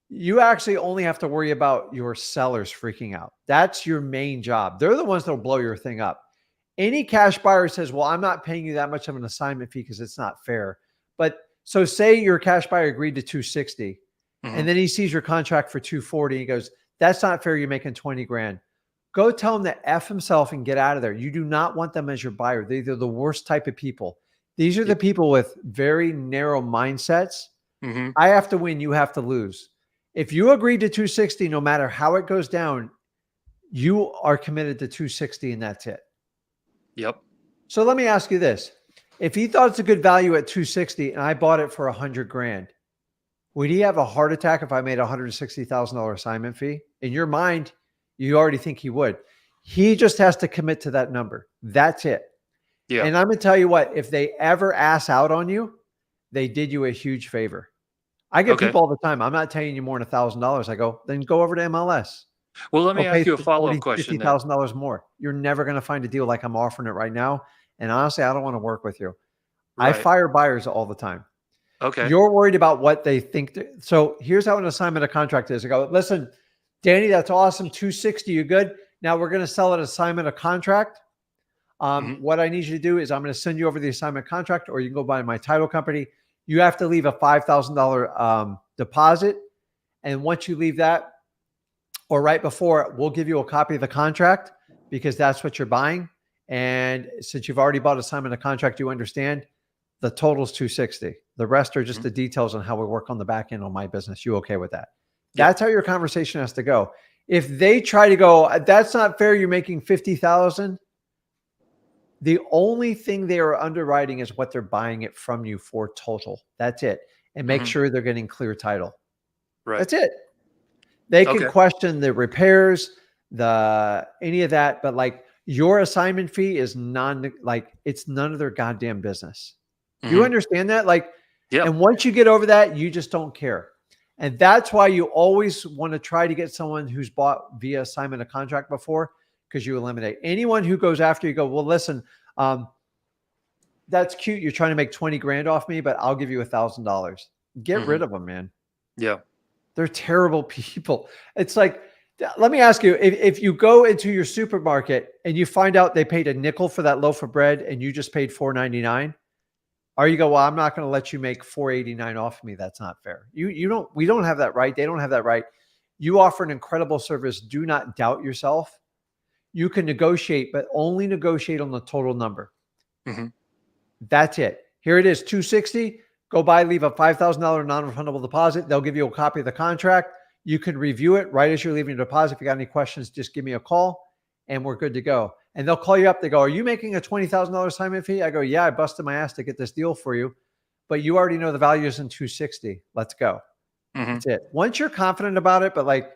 You actually only have to worry about your sellers freaking out. That's your main job. They're the ones that will blow your thing up. Any cash buyer says, well, I'm not paying you that much of an assignment fee because it's not fair. But so say your cash buyer agreed to 260 Mhm. and then he sees your contract for 240. He goes, that's not fair. You're making 20 grand. Go tell him to F himself and get out of there. You do not want them as your buyer. They're the worst type of people. These are the people with very narrow mindsets. Mhm. I have to win. You have to lose. If you agree to 260, no matter how it goes down, you are committed to 260 and that's it. Yep. So let me ask you this. If he thought it's a good value at 260 and I bought it for 100 grand, would he have a heart attack if I made a $160,000 assignment fee? In your mind, you already think he would. He just has to commit to that number. That's it. Yeah. And I'm going to tell you what, if they ever ass out on you, they did you a huge favor. I get Okay. people all the time. I'm not paying you more than $1,000. I go, then go over to MLS. Well, let me Go ask pay you a follow-up question then. $50,000 more. You're never going to find a deal like I'm offering it right now. And honestly, I don't want to work with you. I Right. fire buyers all the time. Okay. You're worried about what they think. So here's how an assignment of contract is. I go, listen, Danny, that's awesome. 260, you good? Now we're going to sell an assignment of contract. Mhm. What I need you to do is I'm going to send you over the assignment contract, or you can go by my title company. You have to leave a $5,000 deposit. And once you leave that, or right before, we'll give you a copy of the contract because that's what you're buying. And since you've already bought assignment of contract, you understand the total is 260. The rest are just the details on how we work on the back end on my business. You okay with that? Yeah. That's how your conversation has to go. If they try to go, that's not fair, you're making 50,000. The only thing they are underwriting is what they're buying it from you for total. That's it. And make Mhm. sure they're getting clear title. Right. That's it. They can Okay. question the repairs, any of that, but like your assignment fee is it's none of their goddamn business. You Mhm. understand that? Like, Yep. and once you get over that, you just don't care. And that's why you always want to try to get someone who's bought via assignment of contract before, because you eliminate anyone who goes after you. Go, well, listen, that's cute. You're trying to make 20 grand off me, but I'll give you $1,000. Get rid of them, man. Yeah. They're terrible people. It's like, let me ask you, if you go into your supermarket and you find out they paid a nickel for that loaf of bread and you just paid $4.99, or you go, well, I'm not going to let you make $4.89 off of me. That's not fair. We don't have that right. They don't have that right. You offer an incredible service. Do not doubt yourself. You can negotiate, but only negotiate on the total number. That's it. Here it is, $260. Go by, leave a $5,000 non-refundable deposit. They'll give you a copy of the contract. You can review it right as you're leaving your deposit. If you got any questions, just give me a call and we're good to go. And they'll call you up. They go, are you making a $20,000 assignment fee? I go, yeah, I busted my ass to get this deal for you, but you already know the value is in $260. Let's go. That's it. Once you're confident about it, but like,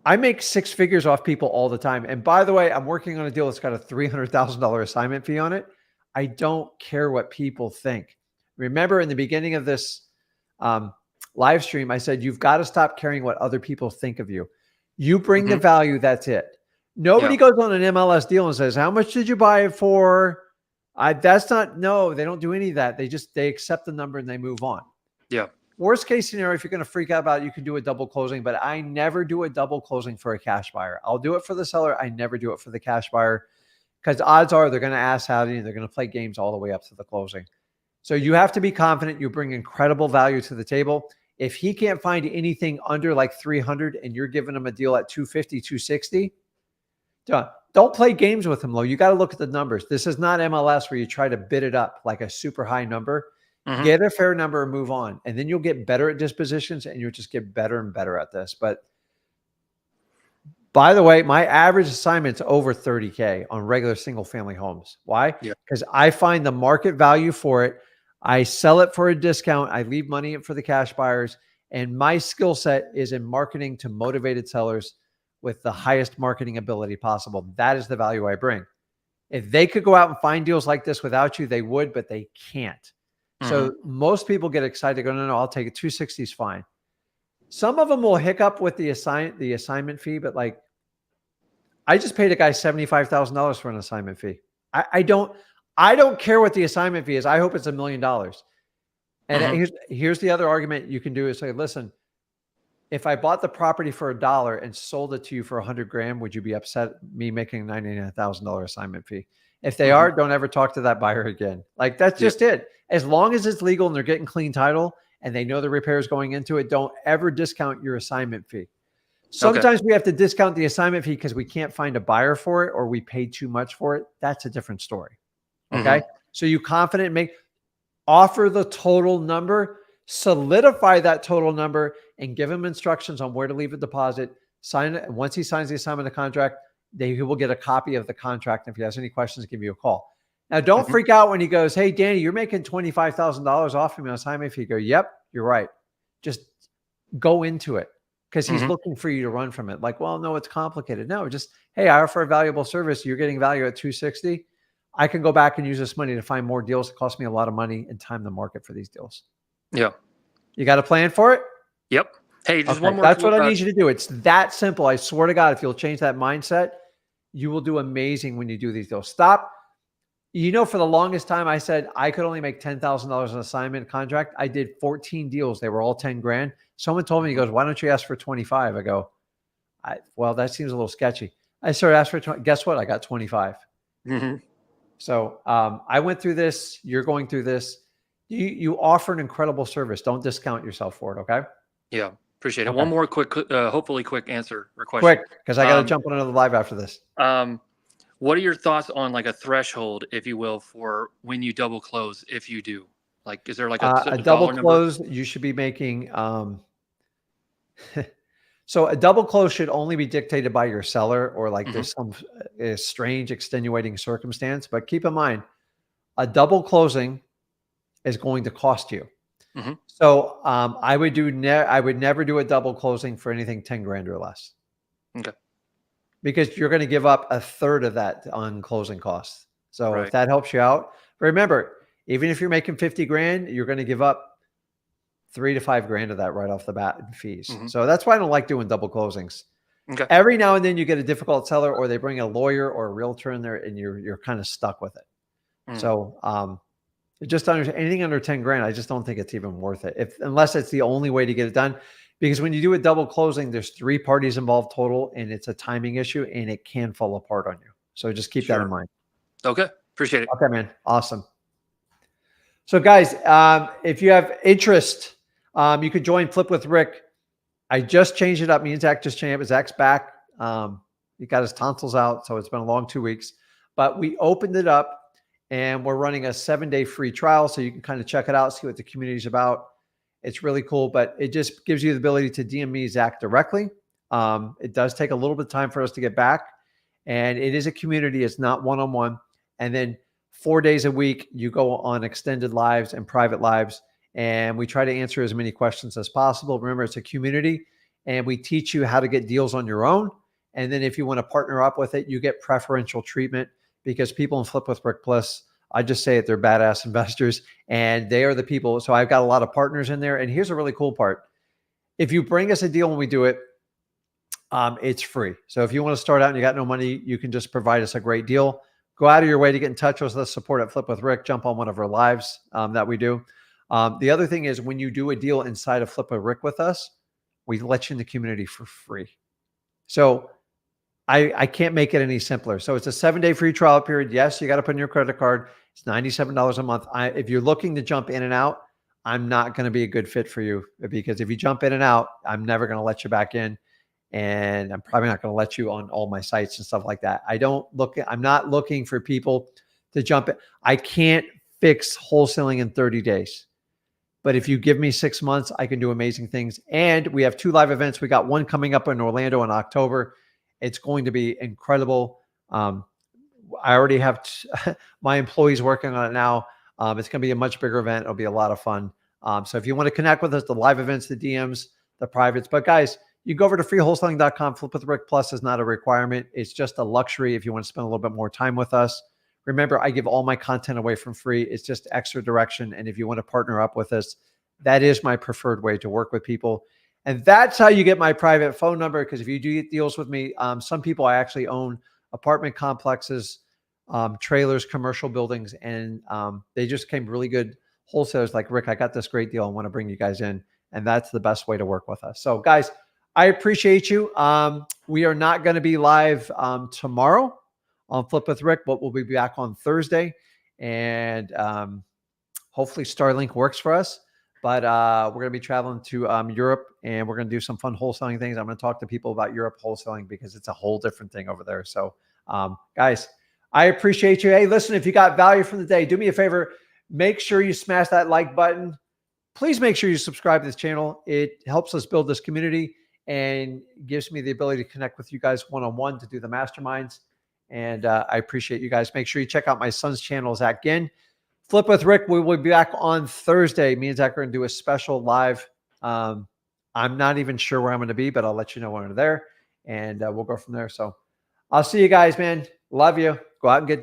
I make 6 figures off people all the time. And by the way, I'm working on a deal that's got a $300,000 assignment fee on it. I don't care what people think. Remember in the beginning of this live stream, I said, you've got to stop caring what other people think of you. You bring the value. That's it. Nobody goes on an MLS deal and says, how much did you buy it for? That's not, no, they don't do any of that. They accept the number and they move on. Yeah. Worst case scenario, if you're going to freak out about it, you can do a double closing, but I never do a double closing for a cash buyer. I'll do it for the seller. I never do it for the cash buyer because odds are they're going to ask howdy and they're going to play games all the way up to the closing. So you have to be confident you bring incredible value to the table. If he can't find anything under like 300 and you're giving him a deal at 250, 260, don't play games with him, though. You got to look at the numbers. This is not MLS where you try to bid it up like a super high number. Get a fair number and move on. And then you'll get better at dispositions and you'll just get better and better at this. But by the way, my average assignment's over 30K on regular single family homes. Why? Because I find the market value for it. I sell it for a discount. I leave money for the cash buyers. And my skill set is in marketing to motivated sellers with the highest marketing ability possible. That is the value I bring. If they could go out and find deals like this without you, they would, but they can't. So most people get excited, go, no, I'll take it. 260 is fine. Some of them will hiccup with the assignment fee, but like, I just paid a guy $75,000 for an assignment fee. I don't care what the assignment fee is. I hope it's $1 million. And here's the other argument you can do is say, listen, if I bought the property for $1 and sold it to you for 100 grand, would you be upset me making a $99,000 assignment fee? If they are, don't ever talk to that buyer again. Like that's just it. As long as it's legal and they're getting clean title and they know the repairs going into it, don't ever discount your assignment fee. Sometimes we have to discount the assignment fee because we can't find a buyer for it or we paid too much for it. That's a different story. Okay. So you confident, offer the total number, solidify that total number and give him instructions on where to leave a deposit, sign it. And once he signs the assignment of contract, he will get a copy of the contract. If he has any questions, give you a call. Now, don't freak out when he goes, hey, Danny, you're making $25,000 off of me on assignment fee. You go, yep, you're right. Just go into it because he's looking for you to run from it. Like, well, no, it's complicated. No, just, hey, I offer a valuable service. You're getting value at 260. I can go back and use this money to find more deals. It costs me a lot of money and time the market for these deals. Yeah. You got a plan for it? Yep. Hey, just one more. That's what I need you to do. It's that simple. I swear to God, if you'll change that mindset, you will do amazing when you do these deals. Stop. For the longest time, I said I could only make $10,000 an assignment contract. I did 14 deals. They were all 10 grand. Someone told me, he goes, why don't you ask for 25? I go, well, that seems a little sketchy. I started asking for 20. Guess what? I got 25. So I went through this. You're going through this. You offer an incredible service. Don't discount yourself for it. Okay. Yeah. Appreciate it. One more quick, hopefully quick answer or question. Quick, because I got to jump on another live after this. What are your thoughts on like a threshold, if you will, for when you double close, if you do? Like, is there like a double close? You should be making. So a double close should only be dictated by your seller or like there's some strange extenuating circumstance. But keep in mind, a double closing is going to cost you. So I would never do a double closing for anything 10 grand or less. Okay. Because you're going to give up a third of that on closing costs. So if that helps you out, remember, even if you're making 50 grand, you're going to give up 3 to 5 grand of that right off the bat in fees. Mhm. So that's why I don't like doing double closings. Okay. Every now and then you get a difficult seller, or they bring a lawyer or a realtor in there, and you're kind of stuck with it. Mm. So just anything under 10 grand, I just don't think it's even worth it, unless it's the only way to get it done. Because when you do a double closing, there's 3 parties involved total, and it's a timing issue, and it can fall apart on you. So just keep that in mind. Okay. Appreciate it. Okay, man. Awesome. So guys, if you have interest, you could join Flip with Rick. I just changed it up. Me and Zach just changed it. Zach's back. He got his tonsils out, so it's been a long 2 weeks. But we opened it up, and we're running a 7-day free trial, so you can kind of check it out, see what the community is about. It's really cool, but it just gives you the ability to DM me, Zach, directly. It does take a little bit of time for us to get back, and it is a community. It's not one-on-one. And then 4 days a week, you go on extended lives and private lives, and we try to answer as many questions as possible. Remember, it's a community, and we teach you how to get deals on your own. And then if you want to partner up with it, you get preferential treatment, because people in Flip with Rick Plus, I just say it, they're badass investors, and they are the people. So I've got a lot of partners in there. And here's a really cool part. If you bring us a deal when we do it, it's free. So if you want to start out and you got no money, you can just provide us a great deal. Go out of your way to get in touch with us, support at Flip with Rick, jump on one of our lives that we do. The other thing is, when you do a deal inside of Flip with Rick with us, we let you in the community for free. So I can't make it any simpler. So it's a 7-day free trial period. Yes, you got to put in your credit card. It's $97 a month. If you're looking to jump in and out, I'm not going to be a good fit for you, because if you jump in and out, I'm never going to let you back in. And I'm probably not going to let you on all my sites and stuff like that. I'm not looking for people to jump in. I can't fix wholesaling in 30 days. But if you give me 6 months, I can do amazing things. And we have 2 live events. We got one coming up in Orlando in October. It's going to be incredible. I already have my employees working on it now. It's going to be a much bigger event. It'll be a lot of fun. So if you want to connect with us, the live events, the DMs, the privates. But guys, you go over to freewholesaling.com. Flip with Rick Plus is not a requirement. It's just a luxury if you want to spend a little bit more time with us. Remember, I give all my content away from free. It's just extra direction. And if you want to partner up with us, that is my preferred way to work with people. And that's how you get my private phone number. Because if you do get deals with me, some people, I actually own apartment complexes, trailers, commercial buildings, and they just came really good wholesalers like, Rick, I got this great deal. I want to bring you guys in. And that's the best way to work with us. So guys, I appreciate you. We are not going to be live tomorrow on Flip with Rick, but we'll be back on Thursday. And hopefully Starlink works for us. But we're going to be traveling to Europe, and we're going to do some fun wholesaling things. I'm going to talk to people about Europe wholesaling, because it's a whole different thing over there. So guys, I appreciate you. Hey, listen, if you got value from the day, do me a favor. Make sure you smash that like button. Please make sure you subscribe to this channel. It helps us build this community and gives me the ability to connect with you guys one-on-one to do the masterminds. And I appreciate you guys. Make sure you check out my son's channel, Rick Ginn. Flip with Rick, we will be back on Thursday. Me and Zach are going to do a special live. I'm not even sure where I'm going to be, but I'll let you know when we're there. And we'll go from there. So I'll see you guys, man. Love you. Go out and get